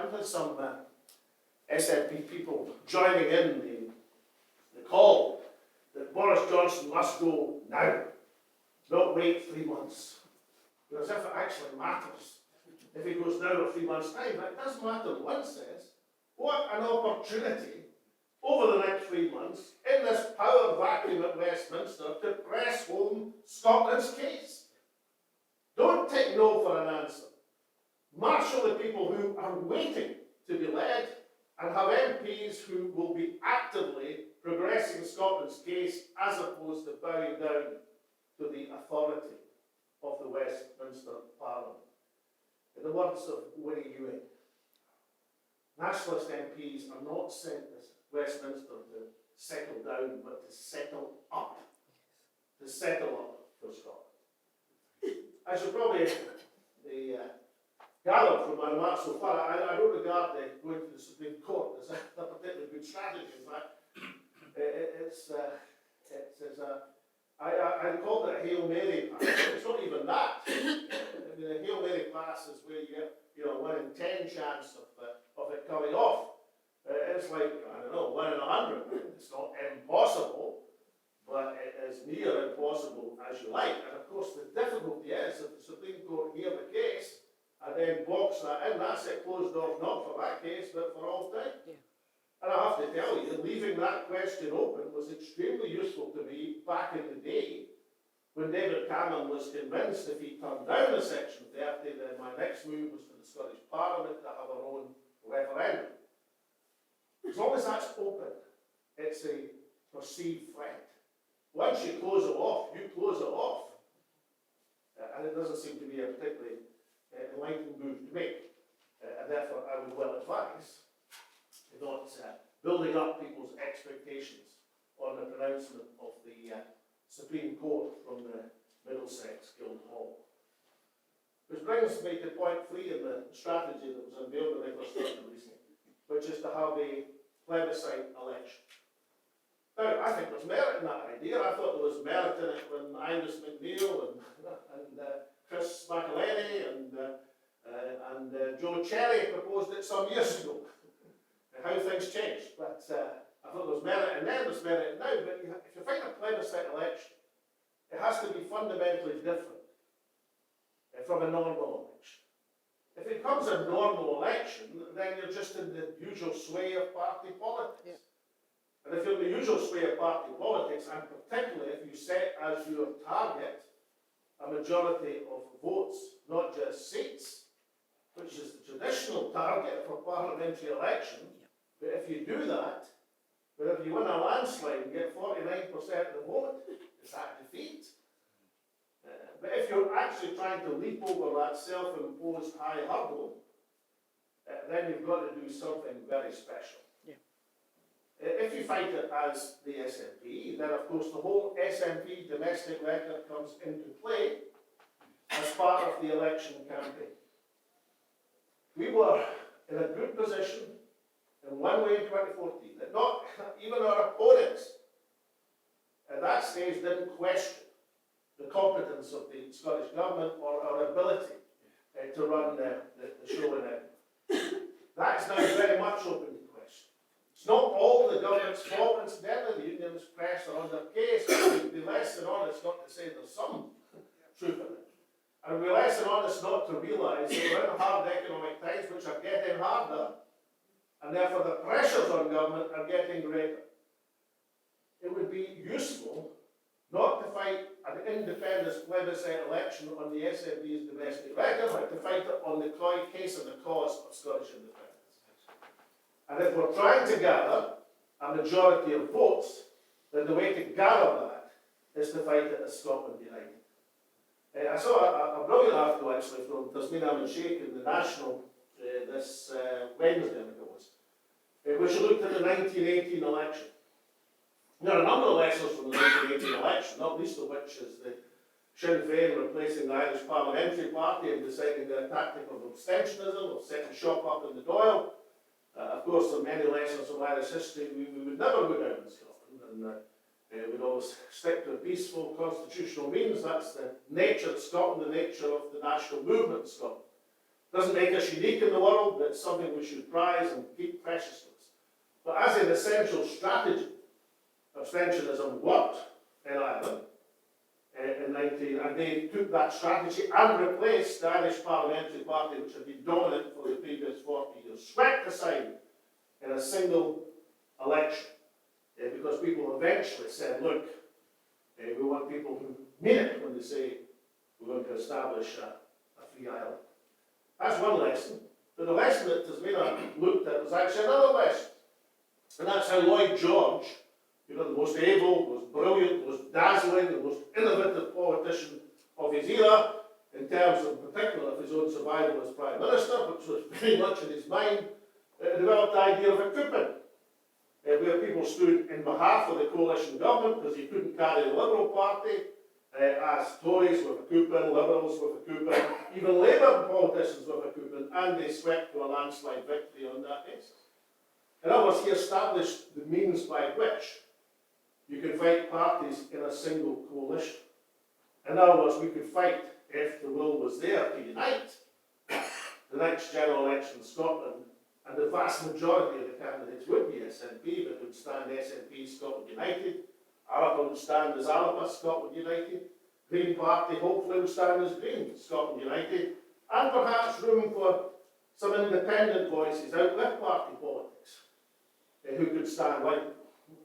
S1: look at some SNP people joining in the call that Boris Johnson must go now, not wait 3 months. As if it actually matters if he goes now or 3 months' time. But it does matter in one sense. What an opportunity over the next 3 months in this power vacuum at Westminster to press home Scotland's case. Don't take no for an answer. Marshal the people who are waiting to be led and have MPs who will be actively progressing Scotland's case as opposed to bowing down to the authority of the Westminster Parliament. In the words of Winnie Ewing, Nationalist MPs are not sent to Westminster to settle down, but to settle up. To settle up for Scotland. I should probably gather from my remarks so far, I don't regard going to the Supreme Court as a particularly good strategy. In fact, I called it a Hail Mary pass. It's not even that. I mean, a Hail Mary pass is where you get, 1 in 10 chance of it coming off. It's like, 1 in 100. It's not impossible, but it is near impossible as you like. And of course, the difficulty is that the Supreme Court hear the case and then box that in. That's it closed off, not for that case, but for all time. Yeah. And I have to tell you, leaving that question open was extremely useful to me back in the day when David Cameron was convinced if he turned down the Section 30, then my next move was for the Scottish Parliament to have our own referendum. As long as that's open, it's a perceived threat. Once you close it off, you close it off. And it doesn't seem to be a particularly enlightened move to make. And therefore, I would well advise not building up people's expectations on the pronouncement of the Supreme Court from the Middlesex Guildhall. Which brings me to point 3 in the strategy that was unveiled by Nicholas Sturgeon recently, which is to have a plebiscite election. Now, I think there's merit in that idea. I thought there was merit in it when Iris McNeil and Chris McElhenney and Joe Cherry proposed it some years ago. How things changed. But I thought there was merit in then, there's merit now. But if you find a plebiscite election, it has to be fundamentally different from a normal election. If it becomes a normal election, then you're just in the usual sway of party politics.
S2: Yeah.
S1: And if you're in the usual sway of party politics, and particularly if you set as your target a majority of votes, not just seats, which is the traditional target for parliamentary election, but if you do that, but if you win a landslide and get 49% of the vote, is that defeat? But if you're actually trying to leap over that self-imposed high hurdle, then you've got to do something very special.
S2: Yeah.
S1: If you fight it as the SNP, then of course the whole SNP domestic record comes into play as part of the election campaign. We were in a good position in one way in 2014, that not even our opponents at that stage didn't question the competence of the Scottish Government or our ability to run the show in Edinburgh. That is now very much open to question. It's not all the government's fault, incidentally. The unionist press are under case. It would be less than honest not to say there's some truth in it. And it would be less than honest not to realise that we're in hard economic times which are getting harder, and therefore the pressures on government are getting greater. It would be useful not to fight an independence plebiscite election on the SNP's domestic record, but to fight it on the case and the cause of Scottish independence. And if we're trying to gather a majority of votes, then the way to gather that is to fight it as Scotland United. I saw a brilliant article actually from Tasmin Ahmed Sheikh in the National this Wednesday, I think it was, which looked at the 1918 election. There are a number of lessons from the 1918 election, not least of which is the Sinn Féin replacing the Irish Parliamentary Party and deciding their tactic of abstentionism, of setting shop up in the Dáil. Of course, there are many lessons from Irish history. We would never go down in Scotland, and we'd always stick to peaceful constitutional means. That's the nature of Scotland, the nature of the national movement in Scotland. Doesn't make us unique in the world, but it's something we should prize and keep precious to us. But as an essential strategy, abstentionism worked in Ireland in 19, and they took that strategy and replaced the Irish Parliamentary Party, which had been dominant for the previous 40 years, swept aside in a single election, because people eventually said, look, we want people who mean it when they say we're going to establish a free Ireland. That's one lesson. But the lesson that Tasmina looked at was actually another lesson. And that's how Lloyd George, the most able, most brilliant, most dazzling, the most innovative politician of his era, in terms of, in particular, of his own survival as Prime Minister, which was very much in his mind, developed the idea of a coupon, where people stood in behalf of the coalition government because he couldn't carry the Liberal Party, as Tories with a coupon, Liberals with a coupon, even Labour politicians with a coupon, and they swept to a landslide victory on that basis. In other words, he established the means by which you can fight parties in a single coalition. In other words, we could fight, if the will was there, to unite the next general election in Scotland, and the vast majority of the candidates would be SNP, but would stand SNP Scotland United. Alba would stand as Alba Scotland United. Green Party hopefully would stand as Green Scotland United, and perhaps room for some independent voices out with party politics, who could stand, like,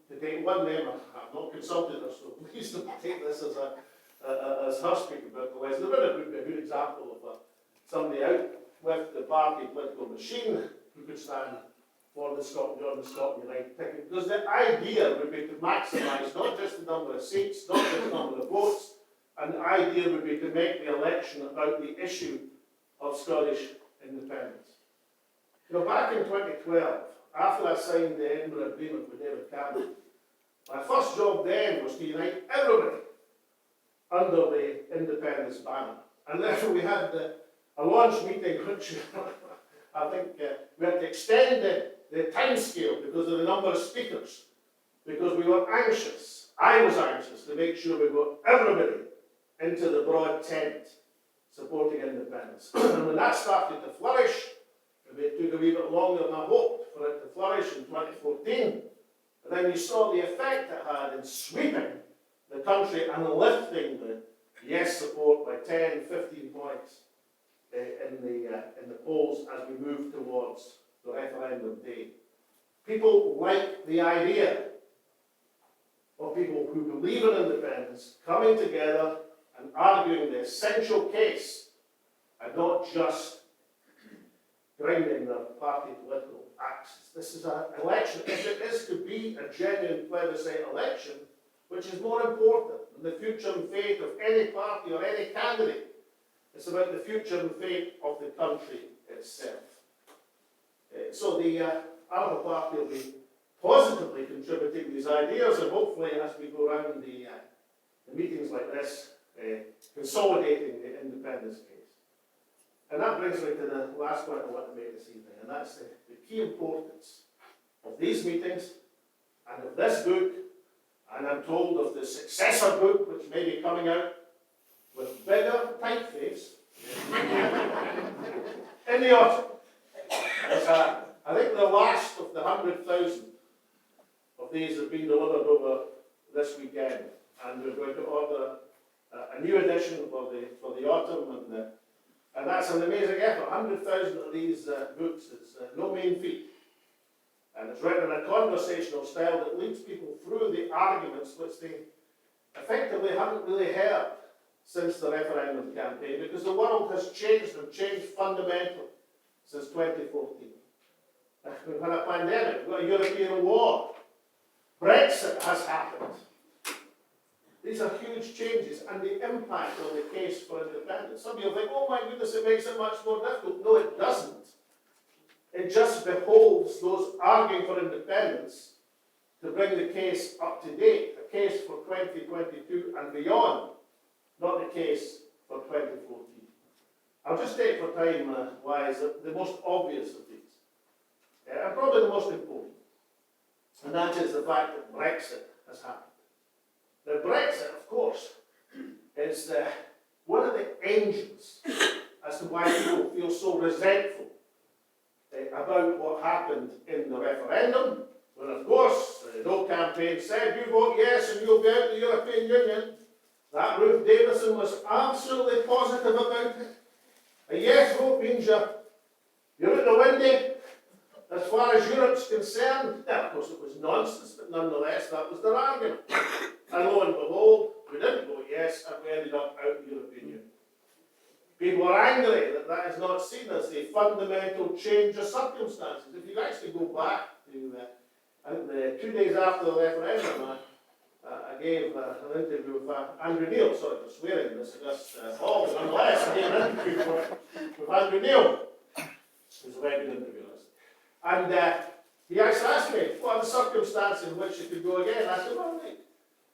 S1: to take one name, I've not consulted her, so please don't take this as her speaking about the West. There would be a good example of somebody out with the party political machine who could stand for the Scotland United ticket. Because the idea would be to maximise not just the number of seats, not just the number of votes, and the idea would be to make the election about the issue of Scottish independence. Back in 2012, after I signed the Edinburgh Agreement with David Cameron, my first job then was to unite everybody under the independence banner. And therefore we had a launch meeting which I think we had to extend the time scale because of the number of speakers, because we were anxious, I was anxious to make sure we got everybody into the broad tent supporting independence. And when that started to flourish, it took a wee bit longer than I hoped for it to flourish in 2014. And then you saw the effect it had in sweeping the country and lifting the yes support by 10, 15 points in the polls as we move towards the referendum day. People like the idea of people who believe in independence coming together and arguing the essential case and not just grinding their party political axes. This is an election. If it is to be a genuine plebiscite election, which is more important than the future and fate of any party or any candidate, it's about the future and fate of the country itself. So the Alba Party will be positively contributing these ideas, and hopefully as we go around the meetings like this, consolidating the independence case. And that brings me to the last point I want to make this evening, and that's the key importance of these meetings and of this book, and I'm told of the successor book which may be coming out with bigger typeface in the autumn. It's, I think the last of the 100,000 of these have been delivered over this weekend, and we're going to order a new edition for the autumn, and that's an amazing effort. 100,000 of these books is no mean feat, and it's written in a conversational style that leads people through the arguments which they effectively haven't really heard since the referendum campaign, because the world has changed and changed fundamentally since 2014. We've had a pandemic, we've got a European war, Brexit has happened. These are huge changes, and the impact on the case for independence. Some people think, oh my goodness, it makes it much more difficult. No, it doesn't. It just behoves those arguing for independence to bring the case up to date, a case for 2022 and beyond, not the case for 2014. I'll just take for time wise the most obvious of these, and probably the most important, and that is the fact that Brexit has happened. Now, Brexit, of course, is one of the engines as to why people feel so resentful about what happened in the referendum, when, of course, no campaign said, you vote yes and you'll be out of the European Union. That Ruth Davidson was absolutely positive about it. A yes vote means you're out the window as far as Europe's concerned. Now, of course, it was nonsense, but nonetheless, that was their argument. And lo and behold, we didn't vote yes, and we ended up out of the European Union. People are angry that that is not seen as a fundamental change of circumstances. If you actually go back to, I think the 2 days after the referendum, I gave an interview with Andrew Neil, sorry for swearing this hall, but nonetheless, I gave an interview with Andrew Neil, who's a very good interviewer. And he actually asked me, what are the circumstances in which it could go again? I said, well, wait.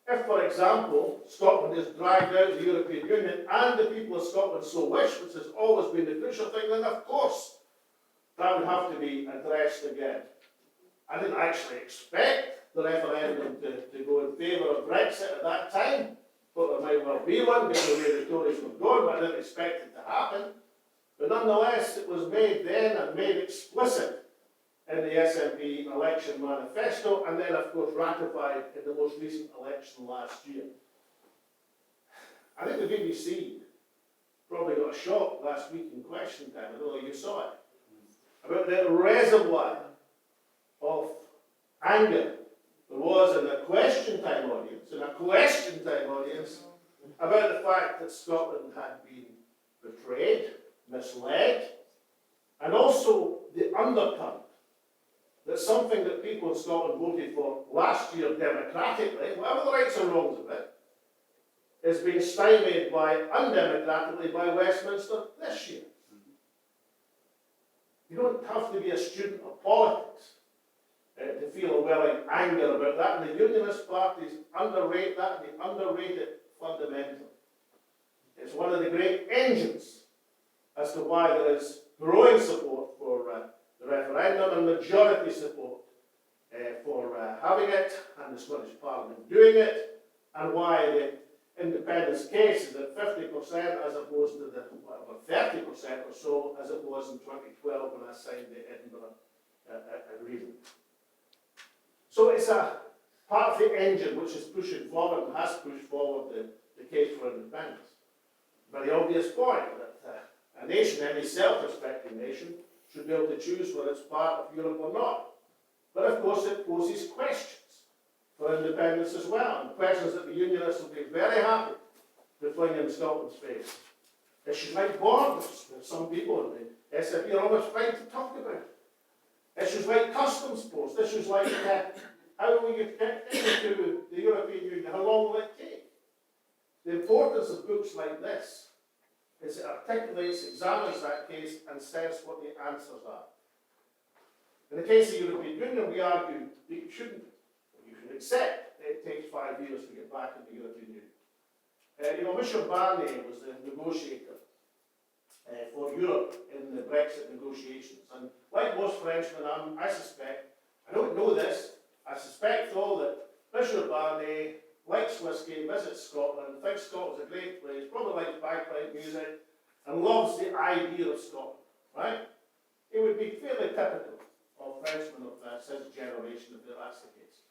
S1: If, for example, Scotland is dragged out of the European Union and the people of Scotland so wish, which has always been the crucial thing, then of course that would have to be addressed again. I didn't actually expect the referendum to go in favour of Brexit at that time, but there might well be one, given the way the Tories were going, but I didn't expect it to happen. But nonetheless, it was made then and made explicit in the SNP election manifesto, and then, of course, ratified in the most recent election last year. I think the BBC probably got a shock last week in Question Time, I don't know if you saw it, about the reservoir of anger there was in a Question Time audience, about the fact that Scotland had been betrayed, misled, and also the undercurrent that something that people in Scotland voted for last year democratically, whatever the rights and wrongs of it, is being stymied undemocratically by Westminster this year. You don't have to be a student of politics to feel a welling anger about that, and the Unionist parties underrate that, and they underrate it fundamentally. It's one of the great engines as to why there is growing support for the referendum and majority support for having it, and the Scottish Parliament doing it, and why the independence case is at 50% as opposed to the 30% or so as it was in 2012 when I signed the Edinburgh Agreement. So it's a part of the engine which is pushing forward and has pushed forward the case for independence. Very obvious point that a nation, any self-respecting nation, should be able to choose whether it's part of Europe or not. But of course it poses questions for independence as well, and questions that the Unionists will be very happy to fling in Scotland's face. Issues like borders, that some people in the SFP are almost afraid to talk about. Issues like customs posts, issues like how will you get into the European Union, how long will it take? The importance of books like this is it articulates, examines that case and says what the answers are. In the case of the European Union, we argue that you shouldn't, you should accept that it takes 5 years to get back in the European Union. Michel Barnier was the negotiator for Europe in the Brexit negotiations. And like most Frenchmen, I suspect, I don't know this, I suspect though that Michel Barnier likes whiskey, visits Scotland, thinks Scotland's a great place, probably likes bagpipe music, and loves the idea of Scotland, right? It would be fairly typical of Frenchmen of his generation if that's the case.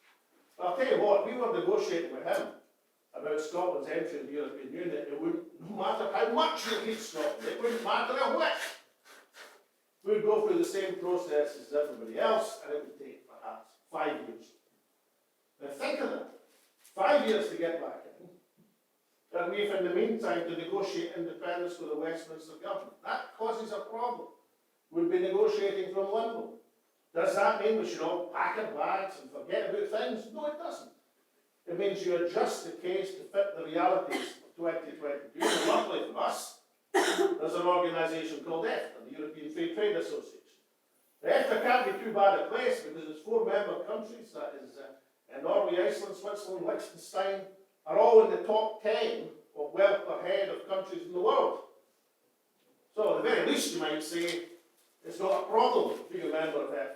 S1: But I'll tell you what, we were negotiating with him about Scotland's entry in the European Union. It wouldn't, no matter how much you hate Scotland, it wouldn't matter a whit. We would go through the same process as everybody else, and it would take perhaps 5 years. Now think of that. 5 years to get back in. And we've in the meantime to negotiate independence with the Westminster government. That causes a problem. We'll be negotiating from limbo. Does that mean we should all pack our bags and forget about things? No, it doesn't. It means you adjust the case to fit the realities of 2022. And luckily for us, there's an organisation called EFTA, the European Free Trade Association. The EFTA can't be too bad a place because it's 4 member countries, that is Norway, Iceland, Switzerland, Liechtenstein, are all in the top 10 of wealth per head of countries in the world. So at the very least you might say, it's not a problem to be a member of EFTA.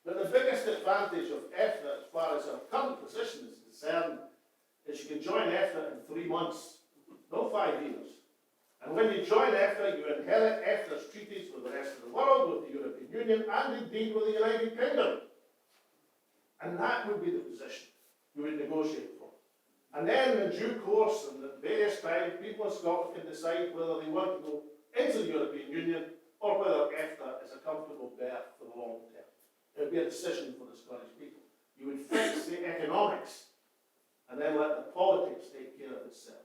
S1: But the biggest advantage of EFTA, as far as our current position is concerned, is you can join EFTA in 3 months, not 5 years. And when you join EFTA, you inherit EFTA's treaties with the rest of the world, with the European Union, and indeed with the United Kingdom. And that would be the position you would negotiate for. And then in due course, and at various times, people in Scotland can decide whether they want to go into the European Union or whether EFTA is a comfortable berth for the long term. It would be a decision for the Scottish people. You would fix the economics and then let the politics take care of itself.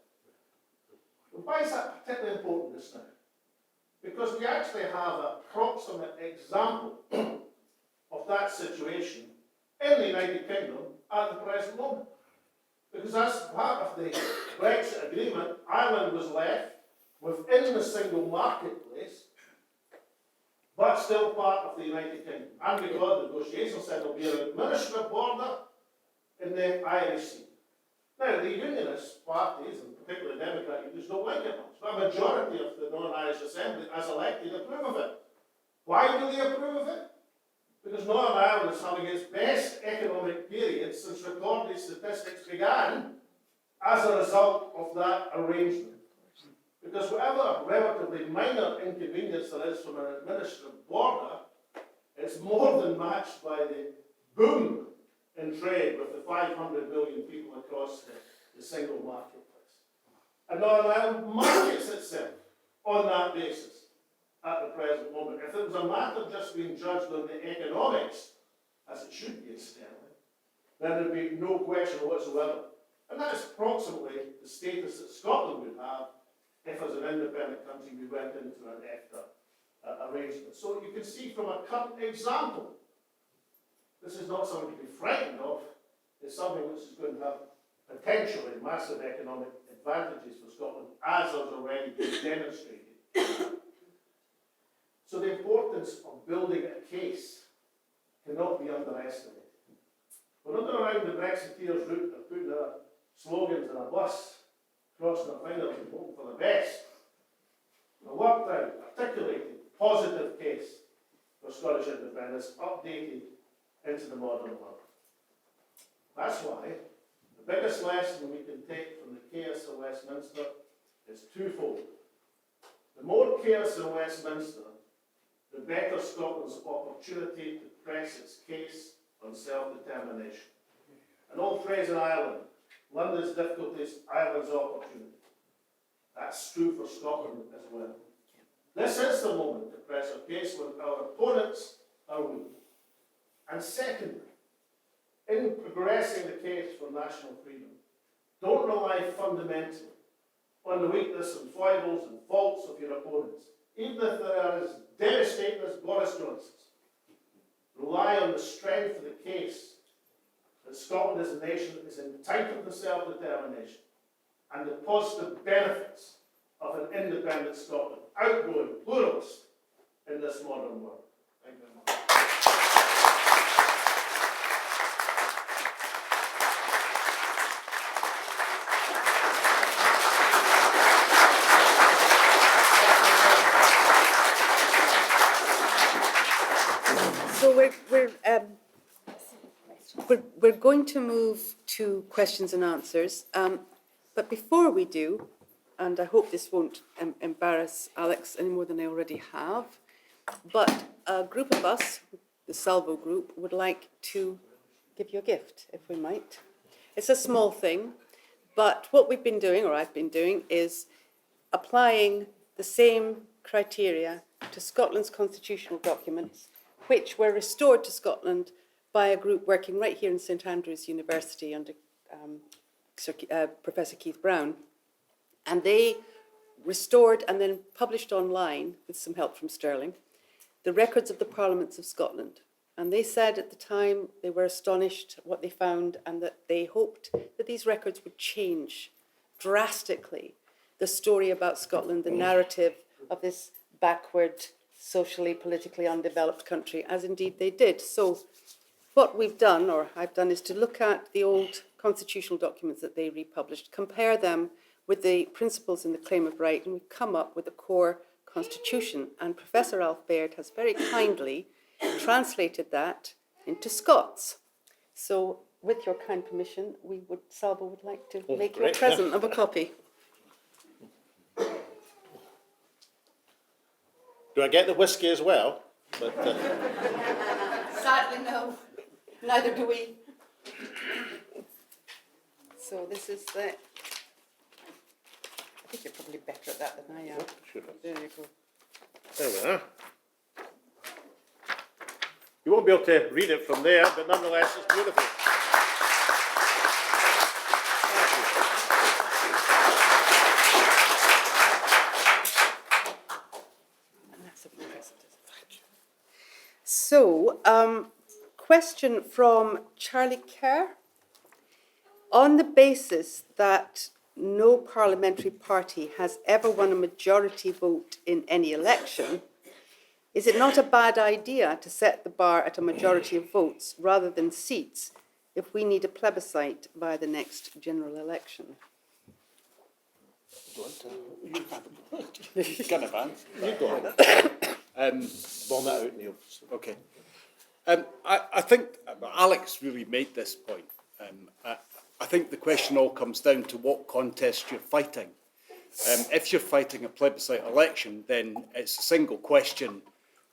S1: But why is that particularly important just now? Because we actually have an approximate example of that situation in the United Kingdom at the present moment. Because as part of the Brexit agreement, Ireland was left within the single marketplace, but still part of the United Kingdom. And because the negotiations said there will be an administrative border in the Irish Sea. Now, the Unionist parties, and particularly Democrat unions, don't like it much. But a majority of the Northern Irish Assembly, as elected, approve of it. Why do they approve of it? Because Northern Ireland is having its best economic period since recorded statistics began as a result of that arrangement. Because whatever relatively minor inconvenience there is from an administrative border, it's more than matched by the boom in trade with the 500 million people across the single marketplace. And Northern Ireland markets itself on that basis at the present moment. If it was a matter just being judged on the economics, as it should be externally, then there'd be no question whatsoever. And that is approximately the status that Scotland would have if, as an independent country, we went into an EFTA arrangement. So you can see from a current example, this is not something to be frightened of. It's something which is going to have potentially massive economic advantages for Scotland, as has already been demonstrated. So the importance of building a case cannot be underestimated. We're not around the Brexiteers' route of putting their slogans in a bus, crossing their fingers and hoping for the best. A worked out, articulated, positive case for Scottish independence updated into the modern world. That's why the biggest lesson we can take from the chaos of Westminster is twofold. The more chaos in Westminster, the better Scotland's opportunity to press its case on self-determination. An old phrase in Ireland, London's difficulties, Ireland's opportunity. That's true for Scotland as well. This is the moment to press our case when our opponents are weak. And secondly, in progressing the case for national freedom, don't rely fundamentally on the weakness and foibles and faults of your opponents, even if they are as devastating as Boris Johnson's. Rely on the strength of the case that Scotland as a nation is entitled to self-determination and the positive benefits of an independent Scotland, outgoing, pluralist in this modern world. Thank you very much.
S2: So we're going to move to questions and answers, but before we do, and I hope this won't embarrass Alex any more than I already have, but a group of us, the Salvo group, would like to give you a gift, if we might. It's a small thing, but what we've been doing, or I've been doing, is applying the same criteria to Scotland's constitutional documents, which were restored to Scotland by a group working right here in St Andrews University under Professor Keith Brown. And they restored and then published online, with some help from Stirling, the records of the Parliaments of Scotland. And they said at the time they were astonished at what they found and that they hoped that these records would change drastically the story about Scotland, the narrative of this backward, socially, politically undeveloped country, as indeed they did. So what we've done, or I've done, is to look at the old constitutional documents that they republished, compare them with the principles in the Claim of Right, and we've come up with a core constitution. And Professor Alf Baird has very kindly translated that into Scots. So with your kind permission, Salvo would like to make you a present of a copy.
S1: Do I get the whiskey as well? But,
S2: Sadly, no. Neither do we. So this is the... I think you're probably better at that than I am.
S1: Sure.
S2: There you go.
S1: There we are. You won't be able to read it from there, but nonetheless it's beautiful.
S2: So, question from Charlie Kerr. On the basis that no parliamentary party has ever won a majority vote in any election, is it not a bad idea to set the bar at a majority of votes rather than seats if we need a plebiscite by the next general election?
S4: You can advance.
S1: You go on. Bomb it out, Neil.
S4: Okay. I think Alex really made this point. I think the question all comes down to what contest you're fighting. If you're fighting a plebiscite election, then it's a single question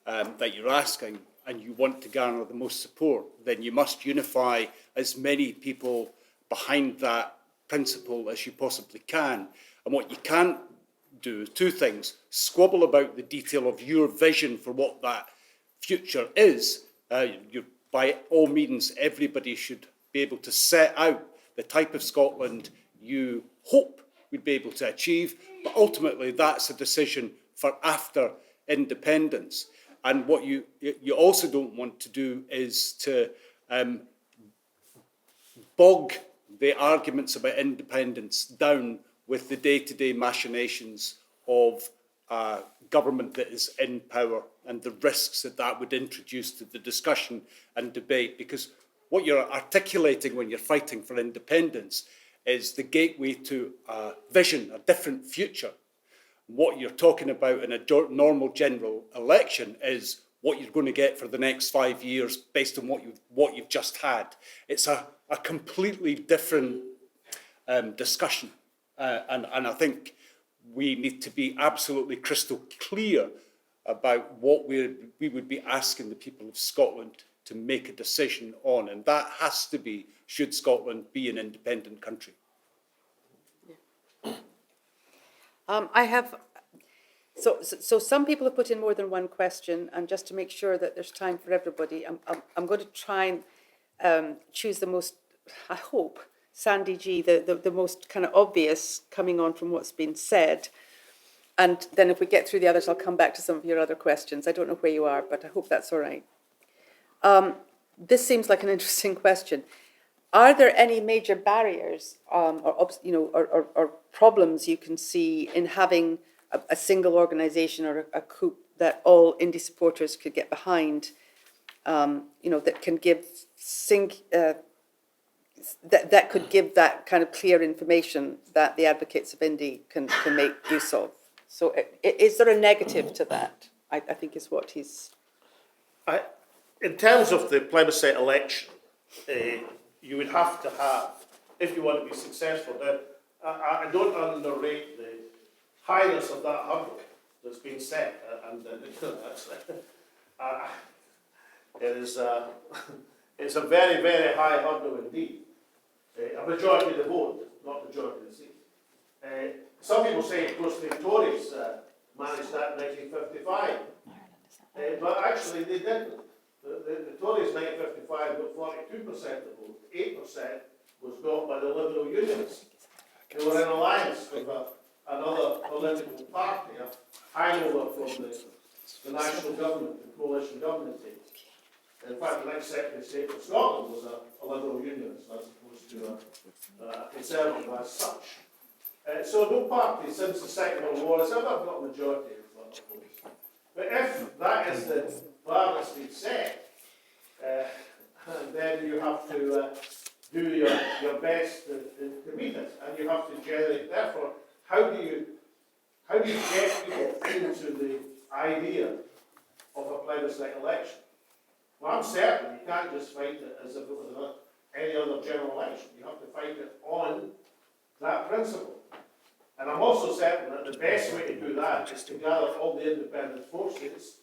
S4: that you're asking and you want to garner the most support, then you must unify as many people behind that principle as you possibly can. And what you can't do is two things: squabble about the detail of your vision for what that future is. By all means, everybody should be able to set out the type of Scotland you hope we'd be able to achieve, but ultimately that's a decision for after independence. And what you also don't want to do is to bog the arguments about independence down with the day-to-day machinations of government that is in power and the risks that that would introduce to the discussion and debate. Because what you're articulating when you're fighting for independence is the gateway to a vision, a different future. What you're talking about in a normal general election is what you're going to get for the next 5 years based on what you've just had. It's a completely different discussion. And I think we need to be absolutely crystal clear about what we would be asking the people of Scotland to make a decision on. And that has to be, should Scotland be an independent country?
S2: So some people have put in more than one question, and just to make sure that there's time for everybody, I'm going to try and choose the most, I hope, Sandy G, the most kind of obvious coming on from what's been said. And then if we get through the others, I'll come back to some of your other questions. I don't know where you are, but I hope that's all right. This seems like an interesting question. Are there any major barriers or problems you can see in having a single organisation or a coup that all indie supporters could get behind, that can give that could give that kind of clear information that the advocates of indie can make use of? So is there a negative to that, I think is what he's...
S1: In terms of the plebiscite election, you would have to have, if you want to be successful, I don't underrate the highness of that hurdle that's been set, and it's a very, very high hurdle indeed. A majority of the vote, not majority of the seats. Some people say, of course, the Tories managed that in 1955, but actually they didn't. The Tories in 1955 got 42% of the vote. 8% was got by the Liberal Unionists. They were in alliance with another political party, a hangover from the national government, the coalition government days. In fact, the next Secretary of State for Scotland was a Liberal Unionist as opposed to a Conservative as such. So no party since the Second World War has ever got a majority of votes. But if that is the bar that's been set, then you have to do your best to meet it, and you have to generate. Therefore, how do you get people into the idea of a plebiscite election? Well, I'm certain you can't just fight it as if it was any other general election. You have to fight it on that principle. And I'm also certain that the best way to do that is to gather all the independent forces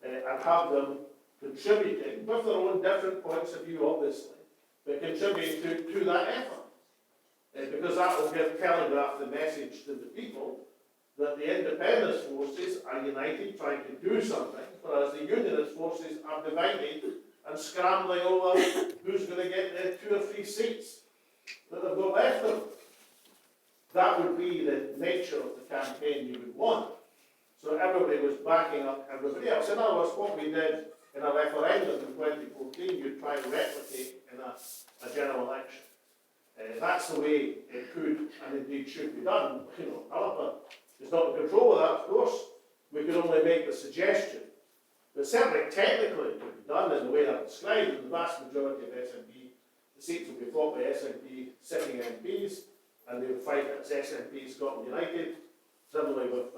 S1: and have them contributing, with their own different points of view, obviously, but contributing to that effort. Because that will telegraph the message to the people that the independence forces are united, trying to do something, whereas the unionist forces are divided and scrambling over who's going to get the 2 or 3 seats that they've got left of them. That would be the nature of the campaign you would want. So everybody was backing up everybody else. In other words, what we did in a referendum in 2014, you try to replicate in a general election. That's the way it could and indeed should be done. Alba is not in control of that, of course. We could only make the suggestion. But certainly technically it could be done in the way I've described. In the vast majority of SNP, the seats will be fought by SNP sitting MPs, and they would fight it as SNP Scotland United. Similarly with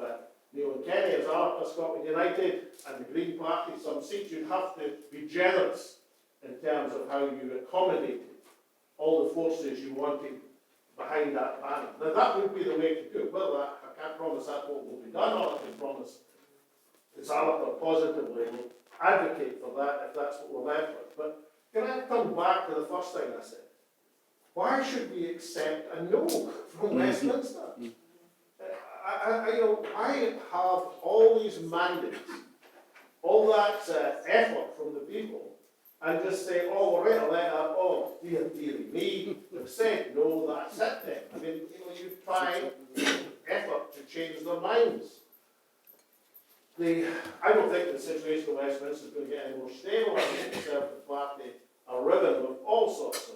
S1: Neil and Kenny as ARPA Scotland United and the Green Party, some seats. You'd have to be generous in terms of how you accommodated all the forces you wanted behind that banner. Now that would be the way to do it. Well, I can't promise that's what will be done. All I can promise is ARPA positively will advocate for that if that's what we're left with. But can I come back to the first thing I said? Why should we accept a no from Westminster? I have all these mandates, all that effort from the people, and just say, oh, we'll write a letter, oh, dearie me, they've said no, that's it then. I mean, you've tried effort to change their minds. I don't think the situation in Westminster is going to get any more stable. I think the Conservative Party are riven with all sorts of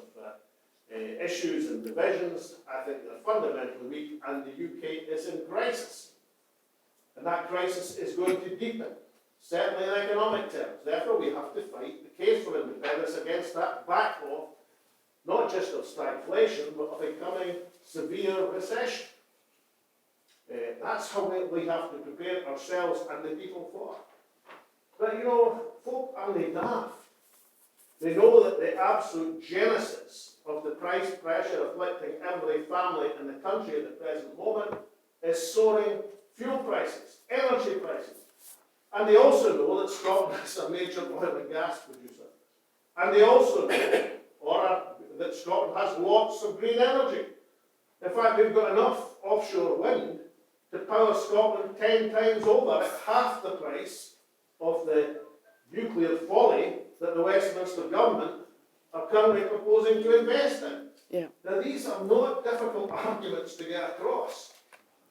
S1: issues and divisions. I think they're fundamentally weak, and the UK is in crisis. And that crisis is going to deepen, certainly in economic terms. Therefore, we have to fight the case for independence against that backdrop, not just of stagflation, but of a coming severe recession. That's how we have to prepare ourselves and the people for. But you know, folk aren't daft. They know that the absolute genesis of the price pressure afflicting every family in the country at the present moment is soaring fuel prices, energy prices. And they also know that Scotland is a major oil and gas producer. And they also know that Scotland has lots of green energy. In fact, we've got enough offshore wind to power Scotland 10 times over at half the price of the nuclear folly that the Westminster government are currently proposing to invest in.
S2: Yeah.
S1: Now, these are not difficult arguments to get across.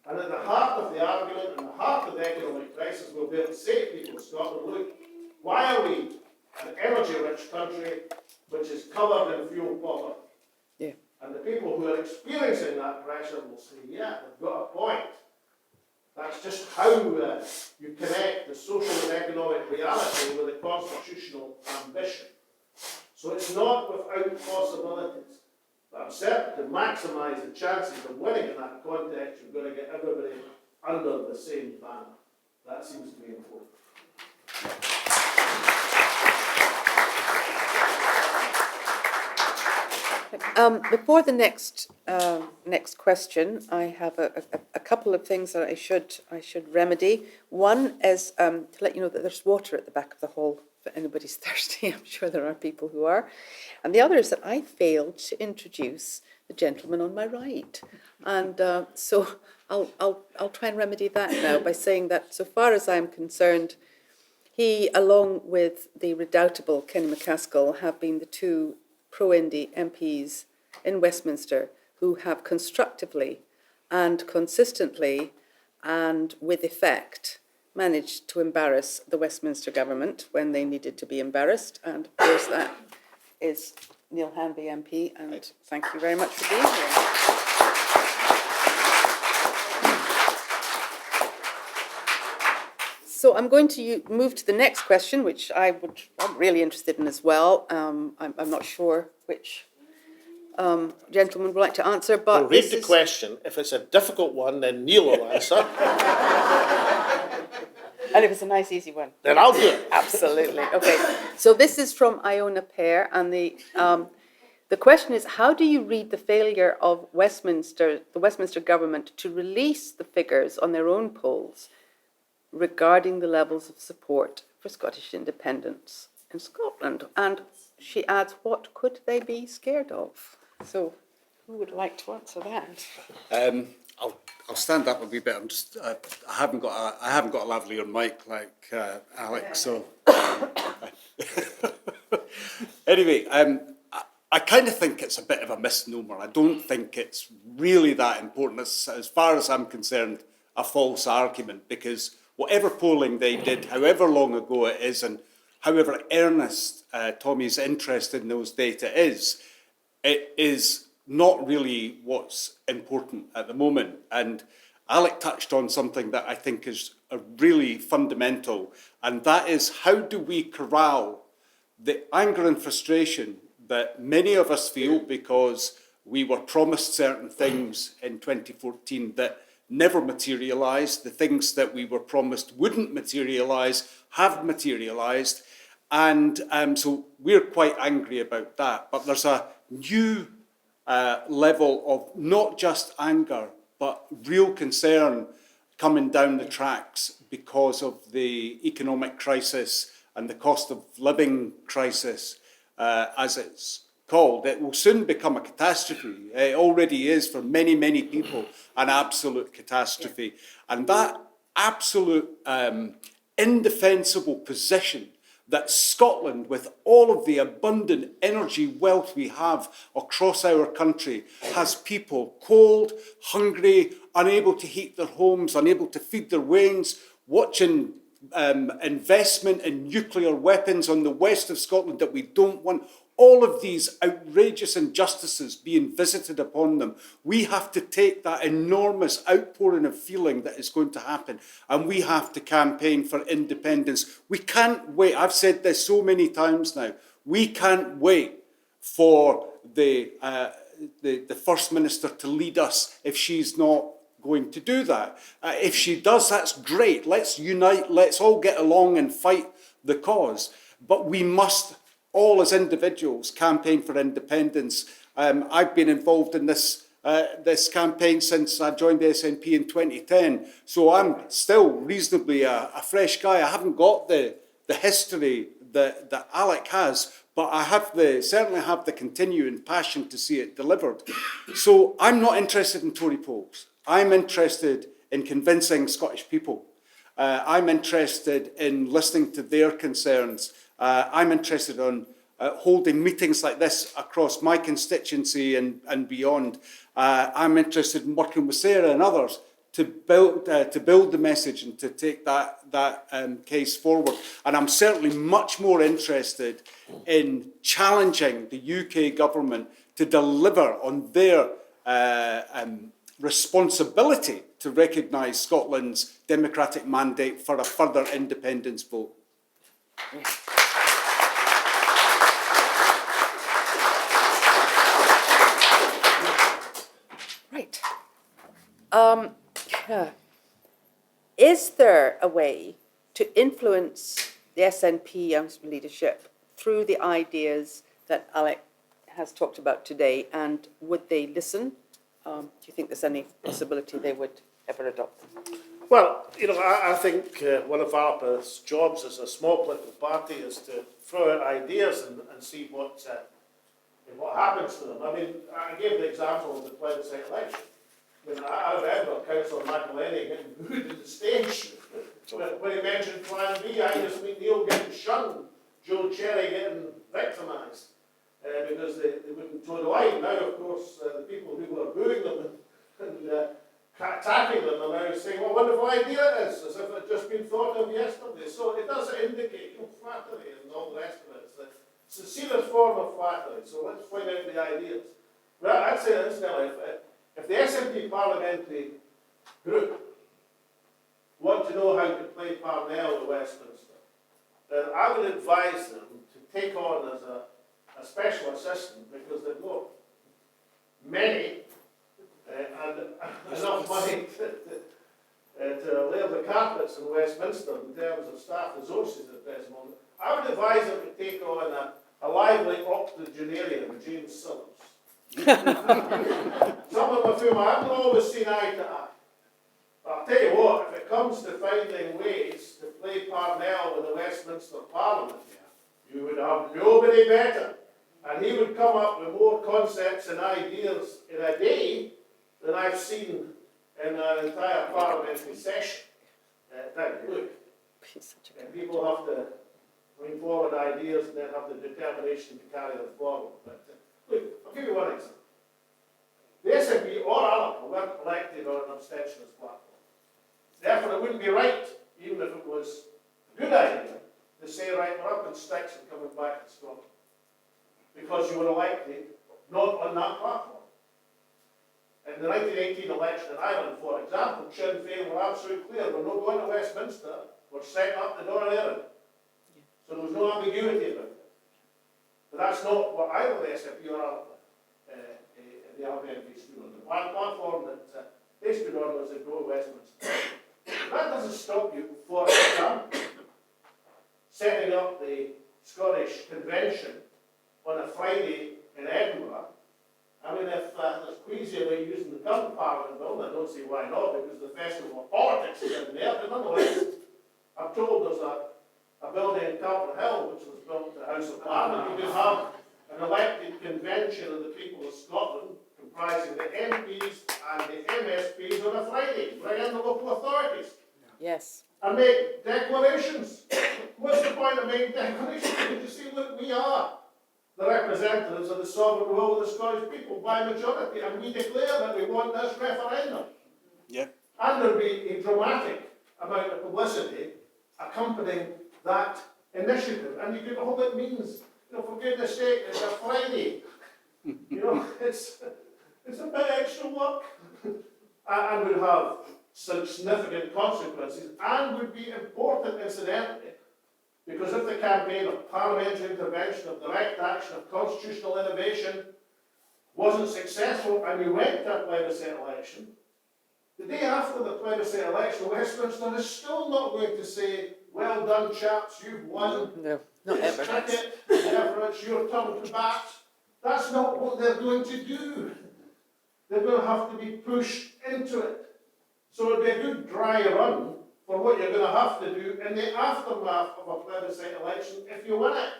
S1: And at the heart of the argument and the heart of the economic crisis, we'll be able to say to people in Scotland, look, why are we an energy-rich country which is covered in fuel poverty?
S2: Yeah.
S1: And the people who are experiencing that pressure will say, yeah, they've got a point. That's just how you connect the social and economic reality with the constitutional ambition. So it's not without possibilities. But I'm certain to maximise the chances of winning in that context, you've got to get everybody under the same banner. That seems to be important.
S2: Before the next question, I have a couple of things that I should remedy. One is to let you know that there's water at the back of the hall. If anybody's thirsty, I'm sure there are people who are. And the other is that I failed to introduce the gentleman on my right, and so I'll try and remedy that now by saying that, so far as I'm concerned, he, along with the redoubtable Kenny McCaskill, have been the two pro-Indy MPs in Westminster who have constructively and consistently and with effect managed to embarrass the Westminster government when they needed to be embarrassed. And of course that is Neil Hanby MP, and thank you very much for being here. So I'm going to move to the next question, which I'm really interested in as well. I'm not sure which gentleman would like to answer, but
S5: we'll read the question. If it's a difficult one, then Neil will answer.
S2: And if it's a nice, easy one,
S5: Then I'll do it.
S2: Absolutely. Okay. So this is from Iona Pear, and the question is: how do you read the failure of the Westminster government to release the figures on their own polls regarding the levels of support for Scottish independence in Scotland? And she adds, what could they be scared of? So, who would like to answer that?
S4: I'll stand up a wee bit. I haven't got a lavalier mic like Alex. So anyway, I kind of think it's a bit of a misnomer. I don't think it's really that important. As far as I'm concerned, a false argument, because whatever polling they did, however long ago it is, and however earnest Tommy's interest in those data is, it is not really what's important at the moment. And Alec touched on something that I think is a really fundamental, and that is, how do we corral the anger and frustration that many of us feel because we were promised certain things in 2014 that never materialised. The things that we were promised wouldn't materialise have materialised, and so we're quite angry about that. But there's a new level of not just anger, but real concern coming down the tracks because of the economic crisis and the cost of living crisis, as it's called. It will soon become a catastrophe. It already is for many, many people an absolute catastrophe. And that absolute indefensible position that Scotland, with all of the abundant energy wealth we have across our country, has people cold, hungry, unable to heat their homes, unable to feed their wains, watching investment in nuclear weapons on the west of Scotland that we don't want. All of these outrageous injustices being visited upon them. We have to take that enormous outpouring of feeling that is going to happen, and we have to campaign for independence. We can't wait. I've said this so many times now. We can't wait for the First Minister to lead us if she's not going to do that. If she does, that's great. Let's unite. Let's all get along and fight the cause. But we must, all as individuals, campaign for independence. I've been involved in this campaign since I joined the SNP in 2010, so I'm still reasonably a fresh guy. I haven't got the history that Alec has, but I certainly have the continuing passion to see it delivered. So I'm not interested in Tory polls. I'm interested in convincing Scottish people. I'm interested in listening to their concerns. I'm interested in holding meetings like this across my constituency and beyond. I'm interested in working with Sarah and others to build the message and to take that case forward. And I'm certainly much more interested in challenging the UK government to deliver on their responsibility to recognise Scotland's democratic mandate for a further independence vote.
S2: Right. Is there a way to influence the SNP leadership through the ideas that Alec has talked about today, and would they listen? Do you think there's any possibility they would ever adopt them?
S5: Well, I think one of Alba's jobs as a small political party is to throw out ideas and see what happens to them. I mean, I gave the example of the Plebiscite election. I remember Councillor McElhenney getting booed at the stage when he mentioned Plan B. I just mean Neil getting shunned, Joe Cherry getting victimised because they wouldn't toe the line. Now, of course, the people who were booing them and attacking them are now saying, what a wonderful idea it is, as if it had just been thought of yesterday. So it does indicate flattery and all the rest of it. It's a serious form of flattery, so let's find out the ideas. Well, I'd say incidentally, if the SNP parliamentary group want to know how to play Parnell at Westminster, then I would advise them to take on as a special assistant, because they've got many and enough money to lay the carpets in Westminster in terms of staff resources at the present moment. I would advise them to take on a lively octogenarian, James Sullers. Someone with whom I haven't always seen eye to eye. But I'll tell you what, if it comes to finding ways to play Parnell with the Westminster Parliament, you would have nobody better. And he would come up with more concepts and ideas in a day than I've seen in an entire parliamentary session. Look, and people have to bring forward ideas and then have the determination to carry them forward. But look, I'll give you one example. The SNP or Alba weren't elected on an abstentionist platform. Therefore, it wouldn't be right, even if it was a good idea, to say, right, we're up in sticks and coming back to Scotland. Because you were elected not on that platform. In the 1918 election in Ireland, for example, Sinn Féin were absolutely clear, we're not going to Westminster, we're setting up the door there. So there was no ambiguity about it. But that's not what either the SNP or the Alba MP stood on. The platform that they stood on was to go to Westminster. That doesn't stop you, for example, setting up the Scottish Convention on a Friday in Edinburgh. I mean, if there's queasy about using the current Parliament building, I don't see why not, because the Festival of Politics is in there. But nonetheless, I'm told there's a building in Carlton Hill, which was built to House of Parliament. You could have an elected convention of the people of Scotland, comprising the MPs and the MSPs on a Friday. Bring in the local authorities.
S2: Yes.
S5: And make declarations. What's the point of making declarations? Because you see, look, we are the representatives of the sovereign will of the Scottish people by majority, and we declare that we want this referendum.
S4: Yeah.
S5: And there'll be a dramatic amount of publicity accompanying that initiative. And you can, all it means, for goodness sake, it's a Friday. It's a bit extra work. And would have significant consequences, and would be important, incidentally, because if the campaign of parliamentary intervention, of direct action, of constitutional innovation wasn't successful, and we went to a plebiscite election, The day after the plebiscite election, Westminster is still not going to say, well done chaps, you've won.
S2: No, not
S5: It's
S2: ever.
S5: cricket, whenever it's your turn to bat. That's not what they're going to do. They're going to have to be pushed into it. So it'll be a good dry run for what you're going to have to do in the aftermath of a plebiscite election if you win it.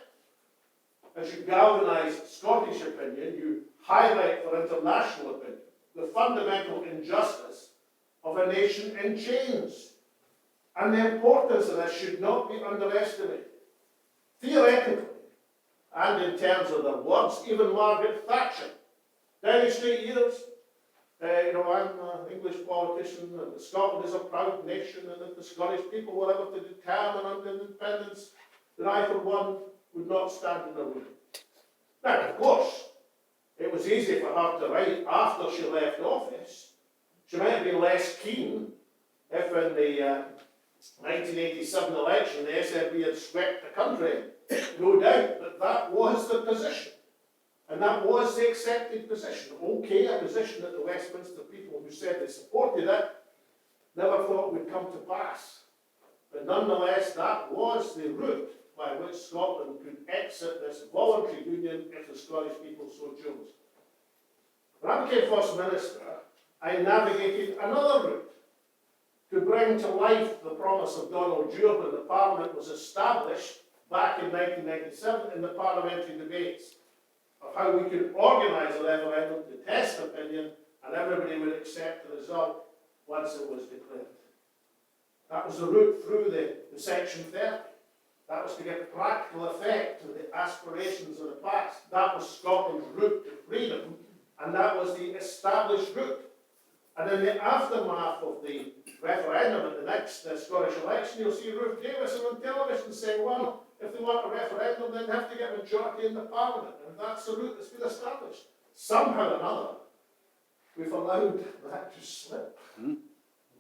S5: As you galvanise Scottish opinion, you highlight for international opinion the fundamental injustice of a nation in chains. And the importance of this should not be underestimated. Theoretically, and in terms of their words, even Margaret Thatcher, Downing Street years, I'm an English politician, and Scotland is a proud nation, and if the Scottish people were ever to determine under independence, then I, for one, would not stand in their way. Now, of course, it was easy for her to write after she left office. She might have been less keen if in the 1987 election the SNP had swept the country, no doubt, but that was the position. And that was the accepted position. Okay, a position that the Westminster people who said they supported it never thought would come to pass. But nonetheless, that was the route by which Scotland could exit this voluntary union if the Scottish people so chose. When I became First Minister, I navigated another route to bring to life the promise of Donald Dewar when the Parliament was established back in 1997 in the parliamentary debates, of how we could organise a referendum to test opinion and everybody would accept the result once it was declared. That was the route through the Section 30. That was to give practical effect to the aspirations of the past. That was Scotland's route to freedom, and that was the established route. And in the aftermath of the referendum at the next Scottish election, you'll see Ruth Davis on television saying, well, if they want a referendum, then they have to get a majority in the Parliament. And that's the route that's been established. Somehow or another, we've allowed that to slip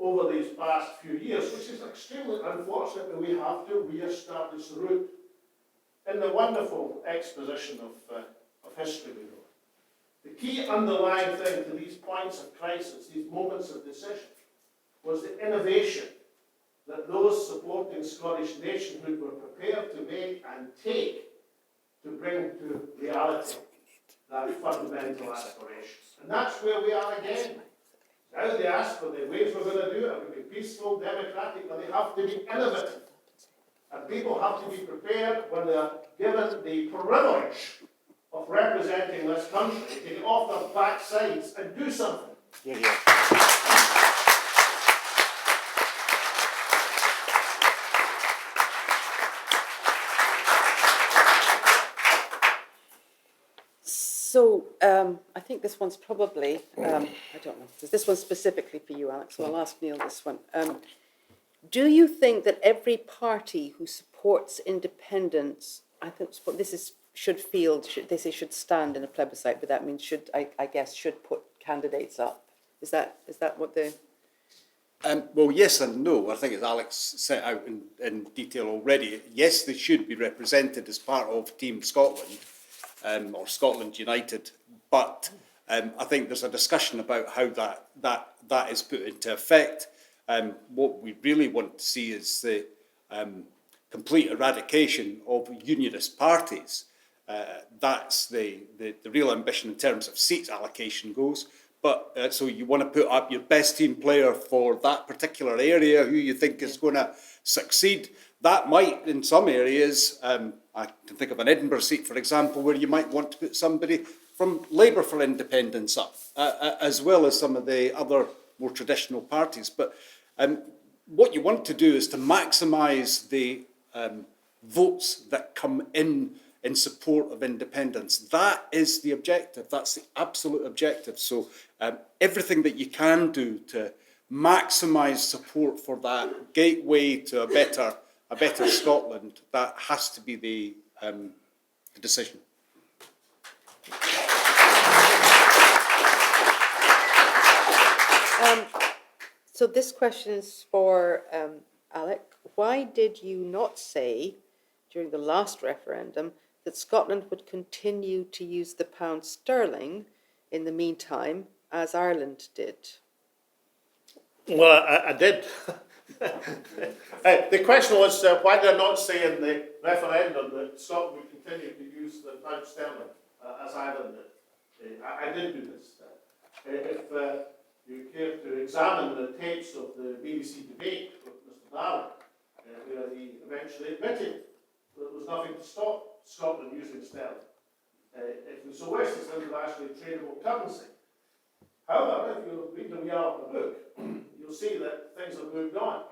S5: over these past few years, which is extremely unfortunate, but we have to re-establish the route. In the wonderful exposition of history we wrote, the key underlying thing to these points of crisis, these moments of decision, was the innovation that those supporting Scottish nationhood were prepared to make and take to bring to reality that fundamental aspiration. And that's where we are again. Now they ask for the ways we're going to do it. It will be peaceful, democratic, but they have to be innovative. And people have to be prepared when they're given the privilege of representing this country to get off their backsides and do something.
S4: Yeah, yeah.
S2: So I think this one's probably, I don't know, this one's specifically for you, Alex, so I'll ask Neil this one. Do you think that every party who supports independence, I think this should stand in a plebiscite, but that means should put candidates up? Is that what the...
S4: Well, yes and no. I think as Alex set out in detail already, yes, they should be represented as part of Team Scotland, or Scotland United, but I think there's a discussion about how that is put into effect. What we really want to see is the complete eradication of unionist parties. That's the real ambition in terms of seat allocation goes. But so you want to put up your best team player for that particular area, who you think is going to succeed. That might, in some areas, I can think of an Edinburgh seat, for example, where you might want to put somebody from Labour for Independence up, as well as some of the other more traditional parties. But what you want to do is to maximise the votes that come in support of independence. That is the objective. That's the absolute objective. So everything that you can do to maximise support for that gateway to a better Scotland, that has to be the decision.
S2: So this question is for Alec. Why did you not say during the last referendum that Scotland would continue to use the pound sterling in the meantime, as Ireland did?
S5: Well, I did. The question was, why did I not say in the referendum that Scotland would continue to use the pound sterling as Ireland did? I did do this. If you care to examine the tapes of the BBC debate with Mr. Darling, where he eventually admitted that there was nothing to stop Scotland using sterling. If we so wish, it's an internationally tradable currency. However, if you read the Wee Alba Book, you'll see that things have moved on.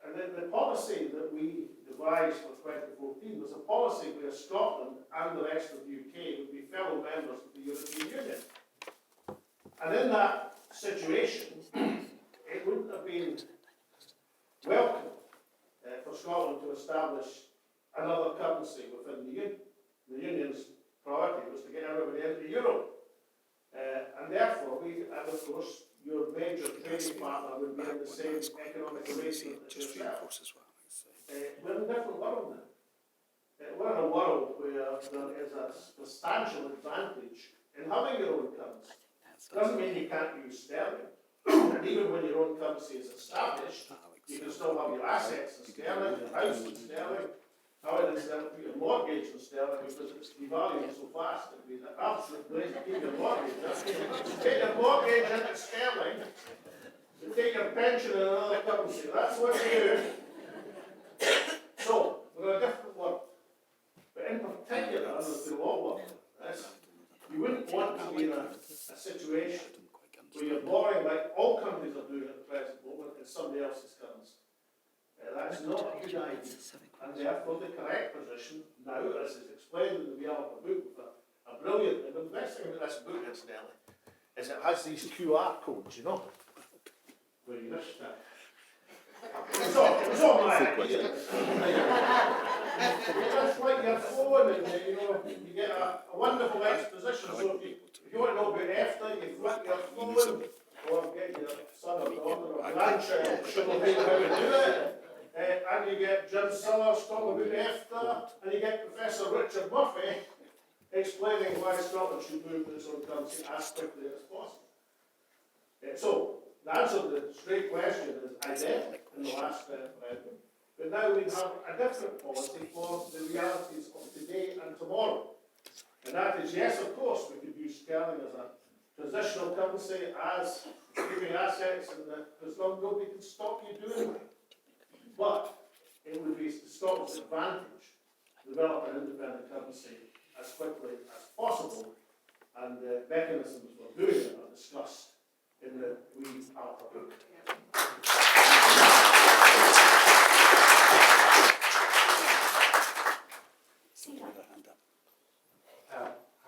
S5: And then the policy that we devised for 2014 was a policy where Scotland and the rest of the UK would be fellow members of the European Union. And in that situation, it wouldn't have been welcome for Scotland to establish another currency within the Union. The Union's priority was to get everybody into the euro. And therefore, and of course, your major trading partner would be in the same economic arrangement as yourself. We're in a different world now. We're in a world where there is a substantial advantage in having your own currency. Doesn't mean you can't use sterling. And even when your own currency is established, you can still have your assets in sterling, your house in sterling. However, instead of your mortgage in sterling because it's devaluing so fast, it'd be the absolute place to keep your mortgage. You take your mortgage into sterling, you take your pension in another currency. That's what you do. So, we're in a different world. But in particular, and as we all work on this, you wouldn't want to be in a situation where you're borrowing like all countries are doing at the present moment in somebody else's currency. That's not a good idea. And therefore, the correct position now, as is explained in the Wee Alba Book, a brilliant, and the best thing about this book, incidentally, is it has these QR codes, you know, where you just, it was all my idea. It's like your phone, and you get a wonderful exposition. So if you want to know about EFTA, you flip your phone, or get your son or daughter or grandchild showing you how to do it. And you get Jim Sellers talking about EFTA, and you get Professor Richard Murphy explaining why Scotland should move to its own currency as quickly as possible. So, the answer to the straight question is I did in the last referendum, but now we have a different policy for the realities of today and tomorrow. And that is, yes, of course, we could use sterling as a transitional currency, as keeping assets, and as long as nobody can stop you doing that. But it would be to Scotland's advantage to develop an independent currency as quickly as possible, and the mechanisms for doing it are discussed in the Wee Alba Book.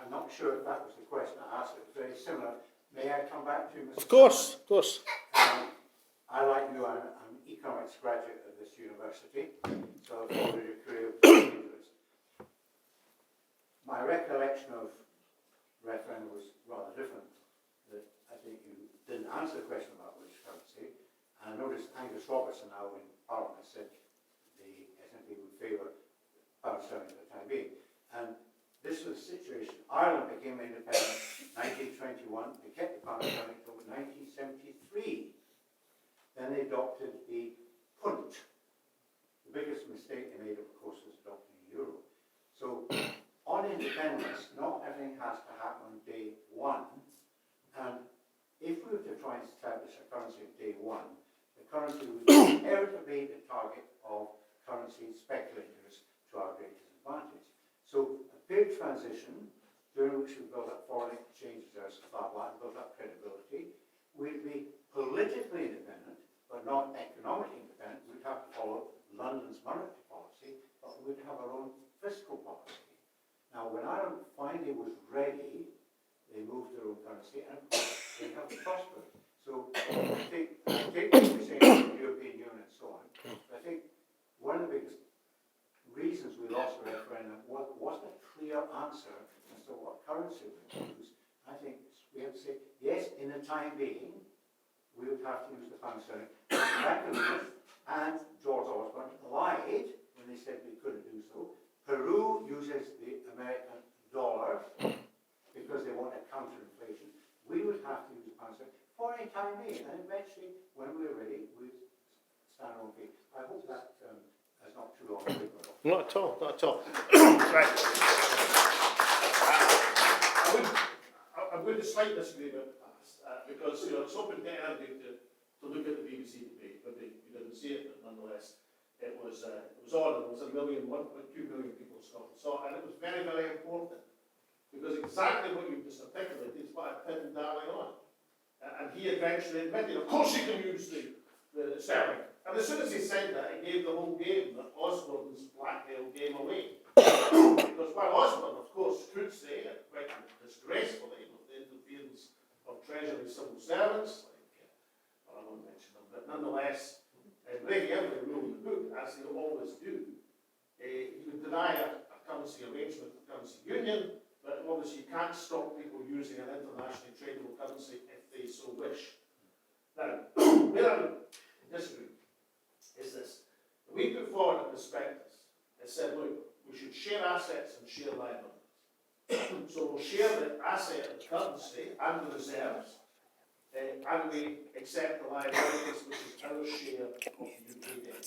S6: I'm not sure if that was the question I asked, it was very similar. May I come back to you, Mr.
S5: Of course, of course.
S6: I, like you, I'm an economics graduate of this university, so I've followed your career with interest. My recollection of referendum was rather different. That I think you didn't answer the question about British currency, and I noticed Angus Robertson now in Parliament said the SNP would favour pound sterling for the time being. And this was the situation. Ireland became independent in 1921. They kept the pound sterling until 1973. Then they adopted the punt. The biggest mistake they made, of course, was adopting the euro. So, on independence, not everything has to happen on day one. And if we were to try and establish a currency on day one, the currency would inevitably be the target of currency speculators to our greatest advantage. So, a period of transition, during which we build up foreign exchange reserves, build up credibility, we'd be politically independent, but not economically independent. We'd have to follow London's monetary policy, but we'd have our own fiscal policy. Now, when Ireland finally was ready, they moved their own currency, and they have prospered. So, I think what you're saying about the European Union and so on, but I think one of the biggest reasons we lost the referendum wasn't a clear answer as to what currency we would use. I think we have to say, yes, in the time being, we would have to use the pound sterling. And George Osborne lied when they said we couldn't do so. Peru uses the American dollar because they want a counter-inflation. We would have to use the pound sterling for a time being. And eventually,
S1: Not at all, not at all. Right. I would slightly disagree about the past, because, it's open to anybody to look at the BBC debate, but you didn't see it, but nonetheless, it was on, there was 1.2 million people in Scotland saw it, and it was very, very important, because exactly what you've just articulated is what I pinned Darling on. And he eventually admitted, of course you can use the sterling. And as soon as he said that, he gave the whole game, that Osborne's blackmail game away. Because while Osborne, of course, could say it quite disgracefully with the interference of Treasury civil servants, well, I won't mention them, but nonetheless, breaking every rule in the book, as they always do, he would deny a currency arrangement, a currency union, but obviously you can't stop people using an internationally tradable currency if they so wish. Now, where I would disagree is this. We put forward a prospectus that said, look, we should share assets and share liabilities. So we'll share the asset of the currency and the reserves, and we accept the liabilities, which is our share of the UK debt.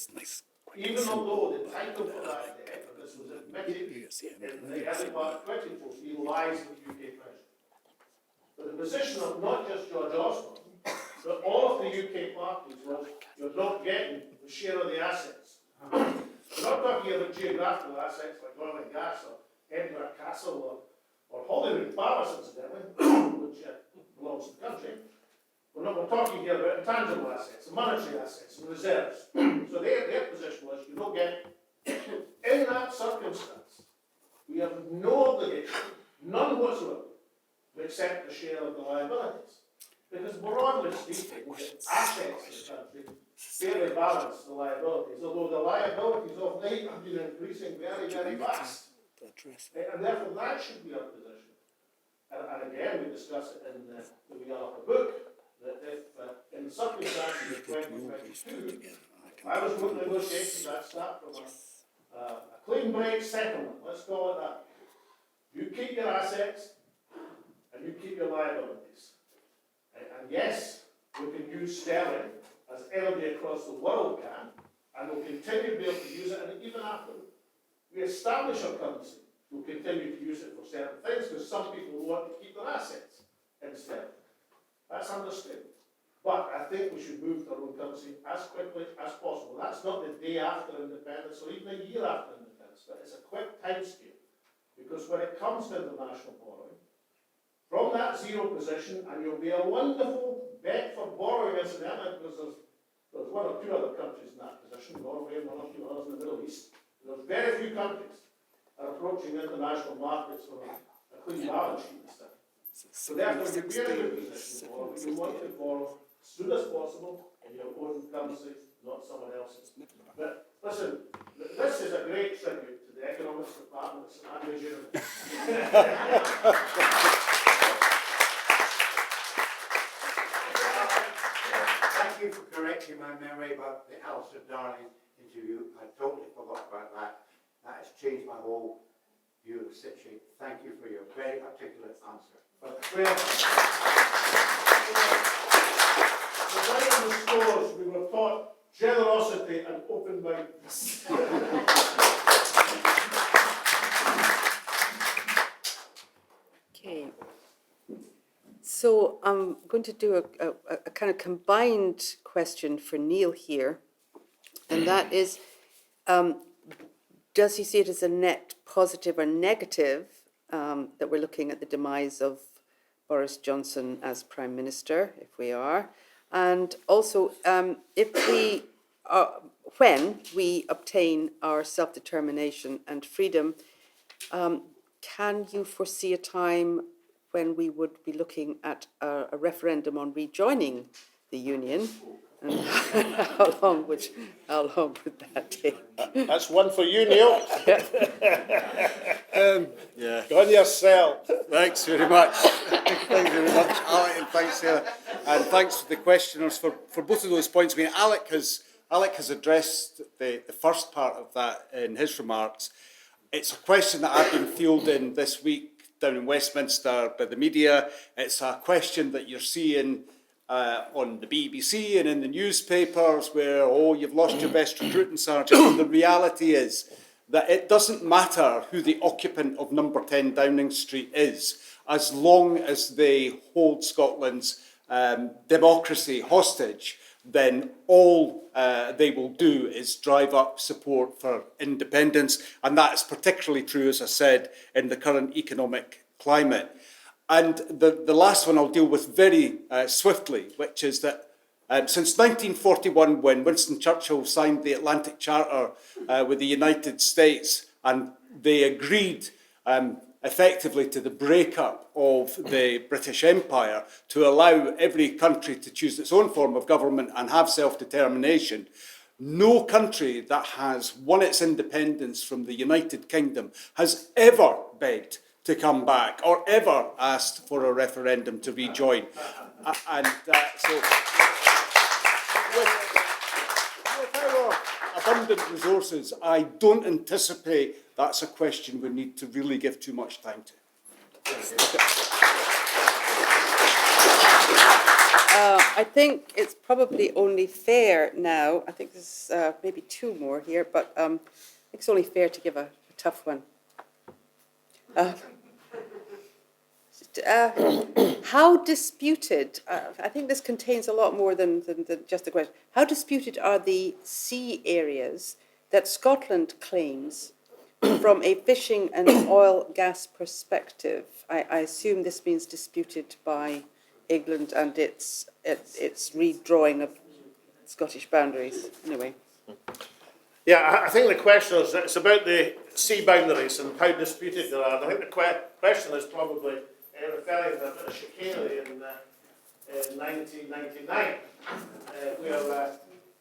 S1: Even although the title for that debt, and this was admitted in the early part of 2014, lies with UK Treasury. But the position of not just George Osborne, but all of the UK parties was, you're not getting the share of the assets. We're not talking about geographical assets like oil and gas or Edinburgh Castle or Holyrood Palace, incidentally, which belongs to the country. We're talking here about intangible assets, monetary assets, and reserves. So their position was, you don't get in that circumstance, we have no obligation, none whatsoever, to accept the share of the liabilities. Because broadly speaking, the assets of the country fairly balance the liabilities, although the liabilities of late have been increasing very, very fast. And therefore that should be our position. And again, we discuss it in the Wee Alba Book, that if in the circumstances of 2022, I was looking at negotiations that start from a clean break settlement, let's call it that. You keep your assets and you keep your liabilities. And yes, we can use sterling as everybody across the world can, and we'll continue to be able to use it, and even after we establish our currency, we'll continue to use it for certain things, because some people want to keep their assets in sterling. That's understood. But I think we should move to our own currency as quickly as possible. That's not the day after independence or even a year after independence, but it's a quick time scale. Because when it comes to international borrowing, from that zero position, and you'll be a wonderful bet for borrowing, incidentally, because there's one or two other countries in that position, Norway and one or two others in the Middle East. There's very few countries that are approaching international markets with a clean balance sheet and stuff. So therefore, you'd be in a good position to borrow, but you want to borrow as soon as possible in your own currency, not someone else's. But listen, this is a great tribute to the economics department at St Andrews University.
S6: Thank you for correcting my memory about the Alistair Darling interview. I totally forgot about that. That has changed my whole view of the situation. Thank you for your very articulate answer.
S1: But in the stores, we were taught generosity and open mindedness.
S2: Okay. So I'm going to do a kind of combined question for Neil here, and that is, does he see it as a net positive or negative that we're looking at the demise of Boris Johnson as Prime Minister, if we are, and also if we are, when we obtain our self-determination and freedom, can you foresee a time when we would be looking at a referendum on rejoining the Union? And how long would that take?
S1: That's one for you, Neil.
S4: Yeah.
S1: Go on yourself.
S4: Thanks very much. Thanks very much, Alec, and thanks, Sarah. And thanks to the questioners for both of those points. I mean, Alec has addressed the first part of that in his remarks. It's a question that I've been fielding this week down in Westminster by the media. It's a question that you're seeing on the BBC and in the newspapers where, oh, you've lost your best recruiting sergeant. And the reality is that it doesn't matter who the occupant of number 10 Downing Street is, as long as they hold Scotland's democracy hostage, then all they will do is drive up support for independence. And that is particularly true, as I said, in the current economic climate. And the last one I'll deal with very swiftly, which is that since 1941, when Winston Churchill signed the Atlantic Charter with the United States, and they agreed effectively to the breakup of the British Empire to allow every country to choose its own form of government and have self-determination, no country that has won its independence from the United Kingdom has ever begged to come back or ever asked for a referendum to rejoin. So with our abundant resources, I don't anticipate that's a question we need to really give too much time to.
S2: I think it's probably only fair now, I think there's maybe two more here, but I think it's only fair to give a tough one. How disputed, I think this contains a lot more than just a question, how disputed are the sea areas that Scotland claims from a fishing and oil gas perspective? I assume this means disputed by England and its redrawing of Scottish boundaries. Anyway.
S1: Yeah, I think the question is, it's about the sea boundaries and how disputed they are. I think the question is probably referring to a bit of chicanery in 1999, where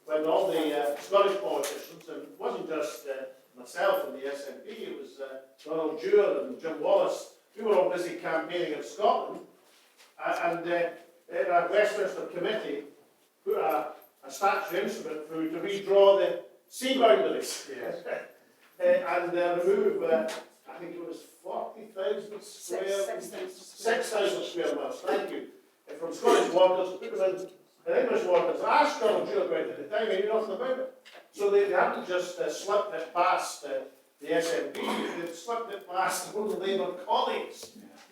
S1: when all the Scottish politicians, and it wasn't just myself and the SNP, it was Donald Dewar and Jim Wallace, we were all busy campaigning in Scotland, and a Westminster committee put a statutory instrument through to redraw the sea boundaries. Yes. And remove, I think it was 40,000 square, 6,000 square miles, thank you, from Scottish waters, put them in English waters. I asked Donald Dewar about it at the time, I knew nothing about it. So they hadn't just slipped it past the SNP, they'd slipped it past their own Labour colleagues.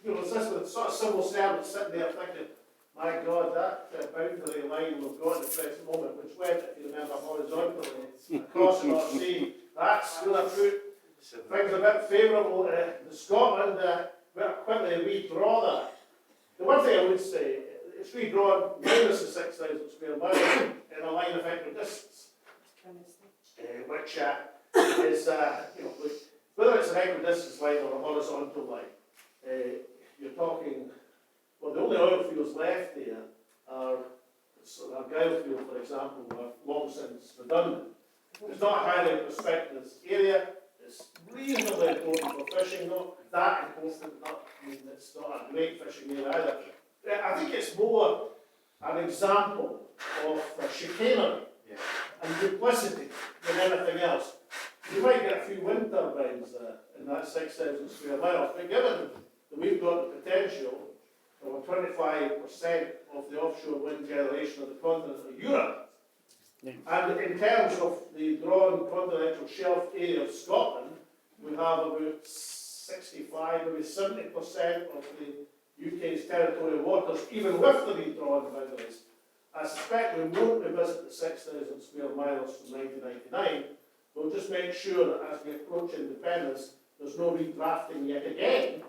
S1: You know, this was sort of civil servants sitting there thinking, my God, that boundary line we've got at the present moment, which went, if you remember, horizontally across the North Sea, that's going to put things a bit favourable to Scotland. We'll quickly redraw that. The one thing I would say, it's redrawn minus the 6,000 square miles in a line of equidistance, which is, you know, whether it's an equidistance line or a horizontal line, you're talking, well, the only oil fields left there are Argyll field, for example, are long since redundant. It's not a highly prospective area. It's reasonably important for fishing, not that important, I mean, it's not a great fishing area either. I think it's more an example of chicanery and duplicity than anything else. You might get a few wind turbines in that 6,000 square miles, but given that we've got the potential of 25% of the offshore wind generation of the continent of Europe, and in terms of the drawn continental shelf area of Scotland, we have about 65, maybe 70% of the UK's territorial waters, even with the redrawn boundaries. I suspect we won't revisit the 6,000 square miles from 1999. We'll just make sure that as we approach independence, there's no redrafting yet again,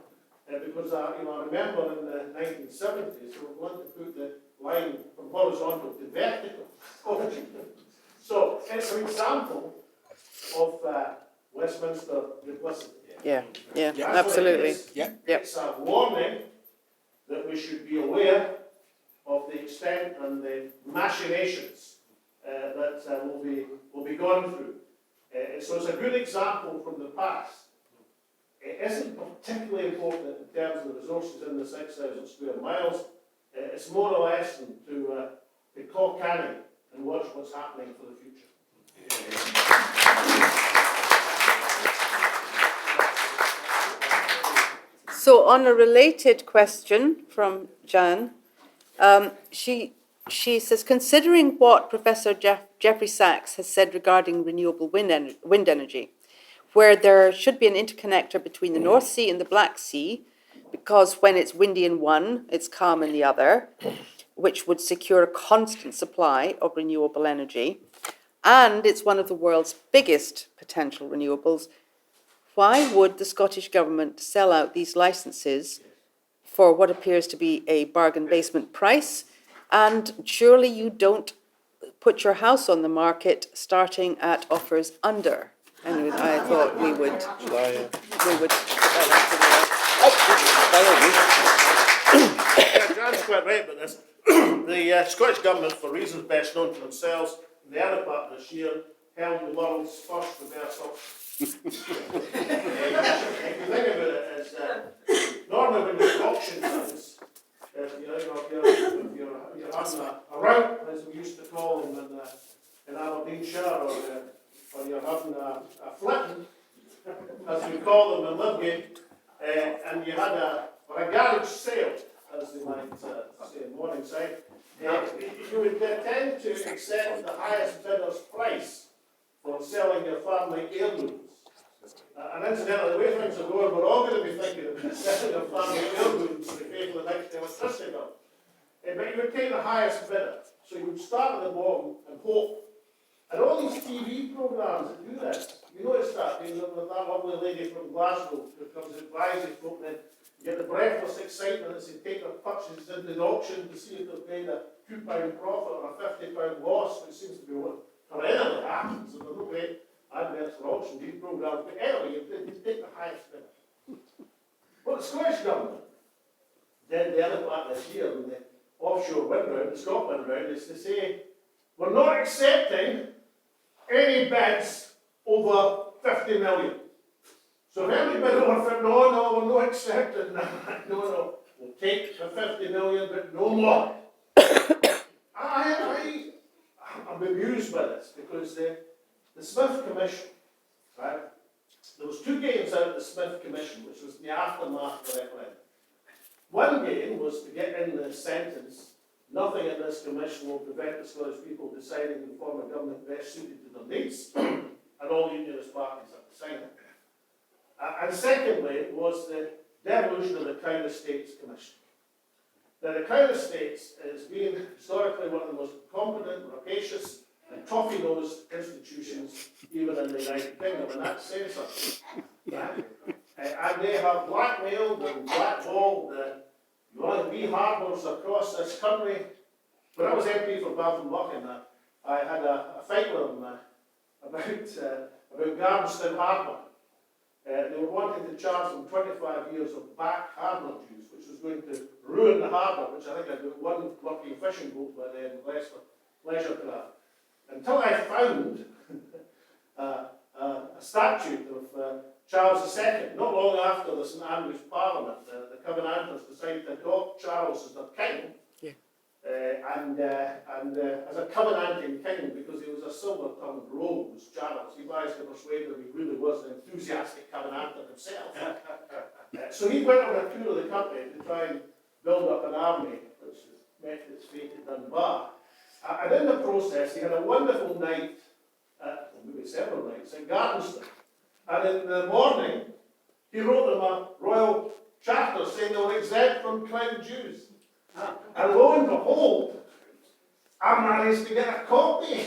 S1: because you know, I remember in the 1970s, we were going to put the line from horizontal to vertical. So it's an example of Westminster duplicity.
S2: Yeah, absolutely.
S1: It's a warning that we should be aware of the extent and the machinations that will be gone through. So it's a good example from the past. It isn't particularly important in terms of the resources in the 6,000 square miles. It's more or less to call canny and watch what's happening for the future.
S2: So on a related question from Jan, she says, considering what Professor Jeffrey Sachs has said regarding renewable wind energy, where there should be an interconnector between the North Sea and the Black Sea, because when it's windy in one, it's calm in the other, which would secure a constant supply of renewable energy. And it's one of the world's biggest potential renewables. Why would the Scottish Government sell out these licences for what appears to be a bargain basement price? And surely you don't put your house on the market starting at offers under. Anyway, I thought we would put that
S1: Yeah, John's quite right about this. The Scottish Government, for reasons best known to themselves, in the early part of this year, held the world's first reverse auction. If you think about it, as normally when the auction comes, if you're having a rout, as we used to call them in Aberdeenshire, or you're having a flitting, as we call them in Ludgate, and you had a garage sale, as they might say in Morningside, you would tend to accept the highest bidder's price for selling your family heirlooms. And incidentally, the way things are going, we're all going to be thinking about selling your family heirlooms to pay for the next electricity bill. But you would take the highest bidder. So you would start at the bottom and hope. And all these TV programmes that do this, you notice that, that lovely lady from Glasgow who comes and advises folk, then you get the breathless excitement as they take their purchases into the auction to see if they've made a £2 profit or a £50 loss, which seems to be what perennially happens. And there's no great adverts for auction, these programmes. But anyway, you take the highest bidder. What the Scottish Government did the other part of this year, in the offshore wind round, the Scotland round, is to say, we're not accepting any bids over 50 million. So if any bid over 50, no, we're not accepting that. No, we'll take the 50 million, but no more. I'm amused by this, because the Smith Commission, right? There was two gains out of the Smith Commission, which was the aftermath of the referendum. One gain was to get in the sentence, nothing in this commission will prevent the Scottish people deciding to form a government best suited to their needs, and all the unionist parties have to sign it. And secondly, was the devolution of the Crown Estates Commission. Now, the Crown Estates has been historically one of the most competent, rapacious, and toffee-nosed institutions, even in the United Kingdom, and that's saying something. Right? And they have blackmailed and blackballed the wee harbours across this country. When I was MP for Bath and Buchan, I had a fight with them about Garnston Harbour. They were wanting to charge them 25 years of back harbour dues, which was going to ruin the harbour, which I think had one working fishing boat by then, leisure craft. Until I found a statute of Charles II, not long after the St Andrews Parliament, the Covenanters decided to adopt Charles as their king, and as a covenanting king, because he was a silver-tongued rogue, was Charles. He managed to persuade them he really was an enthusiastic covenanter himself. So he went on a tour of the country to try and build up an army, which met its fate at Dunbar. And in the process, he had a wonderful night, maybe several nights, in Garnston. And in the morning, he wrote them a royal charter saying they were exempt from crown dues. And lo and behold, I managed to get a copy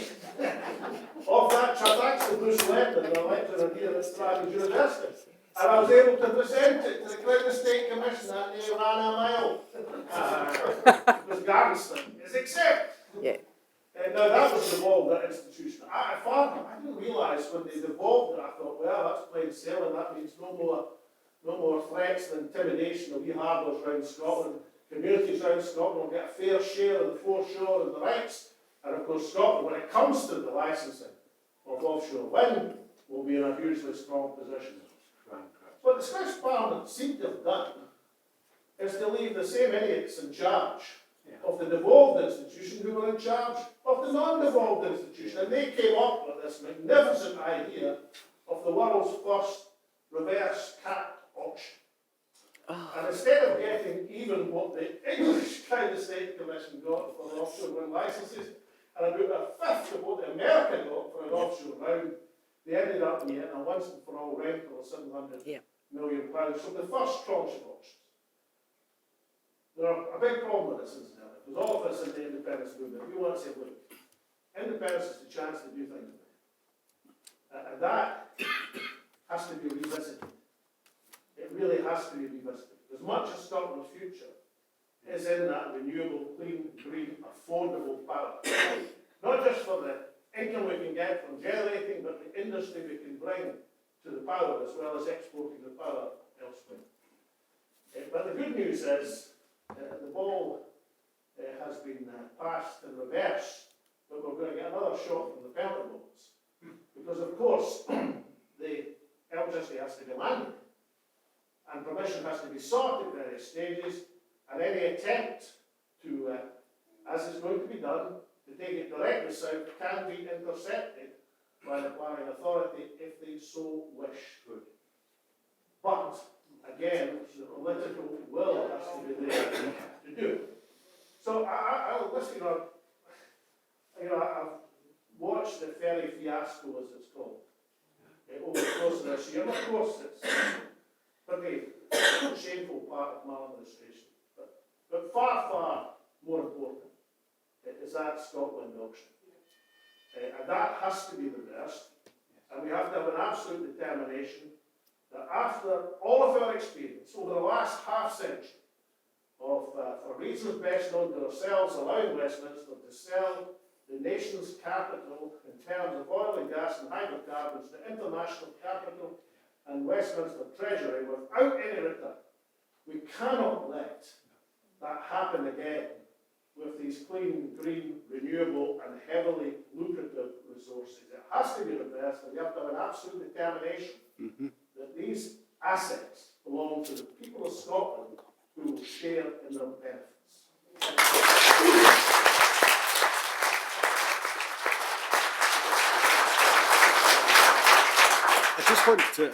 S1: of that charter, actually Bruce Lendon, an lecturer here at Stratford University. And I was able to present it to the Crown Estate Commission, and they ran a mile. Because Garnston is exempt.
S2: Yeah.
S1: Now that was devolved, that institution. I didn't realise when they devolved it, I thought, well, that's plain sailing, that means no more threats and intimidation of wee harbours around Scotland. Communities around Scotland will get a fair share of the foreshore and the rights. And of course Scotland, when it comes to the licensing of offshore wind, will be in a hugely strong position. What the Scottish Parliament seemed to have done is to leave the same idiots in charge of the devolved institution who were in charge of the non-devolved institution. And they came up with this magnificent idea of the world's first reverse cat auction. And instead of getting even what the English Crown Estate Commission got for the offshore wind licenses, and about a fifth of what the America got for an offshore round,
S5: they ended up getting a once and for all rental of £700
S2: Yeah.
S5: million from the first tranche of auctions. There are a big problem with this, incidentally, because all of us in the independence movement, we want to say, look, independence is the chance to do things. And that has to be revisited. It really has to be revisited. As much as Scotland's future is in that renewable, clean, green, affordable power. Not just for the income we can get from generating, but the industry we can bring to the power, as well as exporting the power elsewhere. But the good news is the ball has been passed in reverse, but we're going to get another shot from the Pentagonals. Because, of course, the electricity has to be landed, and permission has to be sought at various stages, and any attempt to, as is going to be done, to take it directly south can be intercepted by the planning authority if they so wish. But, again, the political will has to be there to do it. So, I'll listen, I've watched the ferry fiasco, as it's called, over the course of this year. And of course, it's a pretty shameful part of maladministration. But far, far more important is that Scotland auction. And that has to be reversed. And we have to have an absolute determination that after all of our experience over the last half-century of, for reasons best known to ourselves, allowing Westminster to sell the nation's capital in terms of oil and gas and hydrocarbons to international capital and Westminster Treasury without any return, we cannot let that happen again with these clean, green, renewable and heavily lucrative resources. It has to be reversed, and we have to have an absolute determination that these assets belong to the people of Scotland who will share in their benefits.
S4: I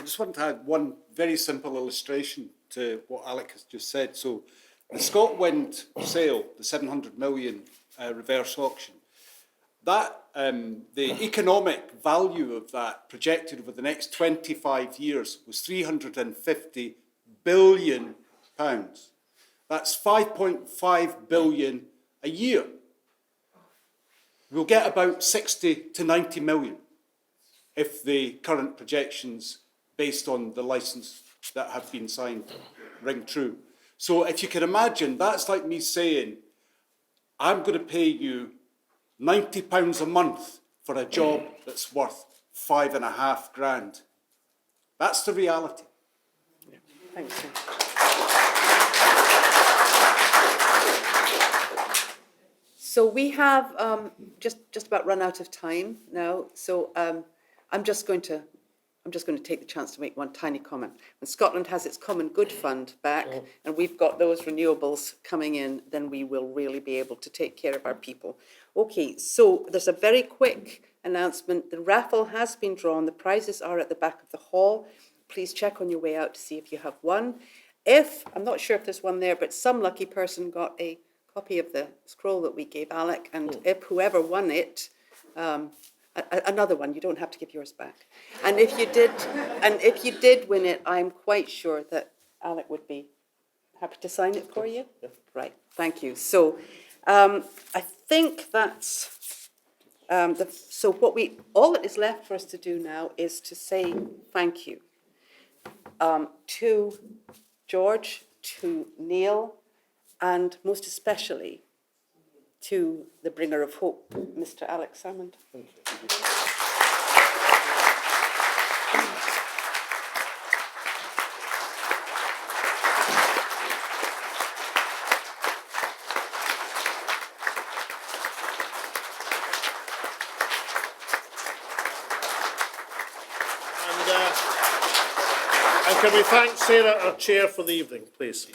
S4: just want to add one very simple illustration to what Alec has just said. So, the ScotWind sale, the 700 million reverse auction, that the economic value of that projected over the next 25 years was £350 billion. That's 5.5 billion a year. We'll get about 60 to 90 million if the current projections based on the licence that have been signed ring true. So if you can imagine, that's like me saying, I'm going to pay you £90 a month for a job that's worth $5.5 grand. That's the reality.
S2: Yeah. Thanks, sir. So we have just about run out of time now. So I'm just going to take the chance to make one tiny comment. When Scotland has its Common Good Fund back, and we've got those renewables coming in, then we will really be able to take care of our people. Okay, so there's a very quick announcement. The raffle has been drawn. The prizes are at the back of the hall. Please check on your way out to see if you have won. I'm not sure if there's one there, but some lucky person got a copy of the scroll that we gave Alec, and if whoever won it, another one, you don't have to give yours back. And if you did win it, I'm quite sure that Alec would be happy to sign it for you. Yeah. Right, thank you. So I think that's so all that is left for us to do now is to say thank you to George, to Neil, and most especially to the bringer of hope, Mr. Alex Salmond. Thank you.
S5: And can we thank Sarah, our chair, for the evening, please?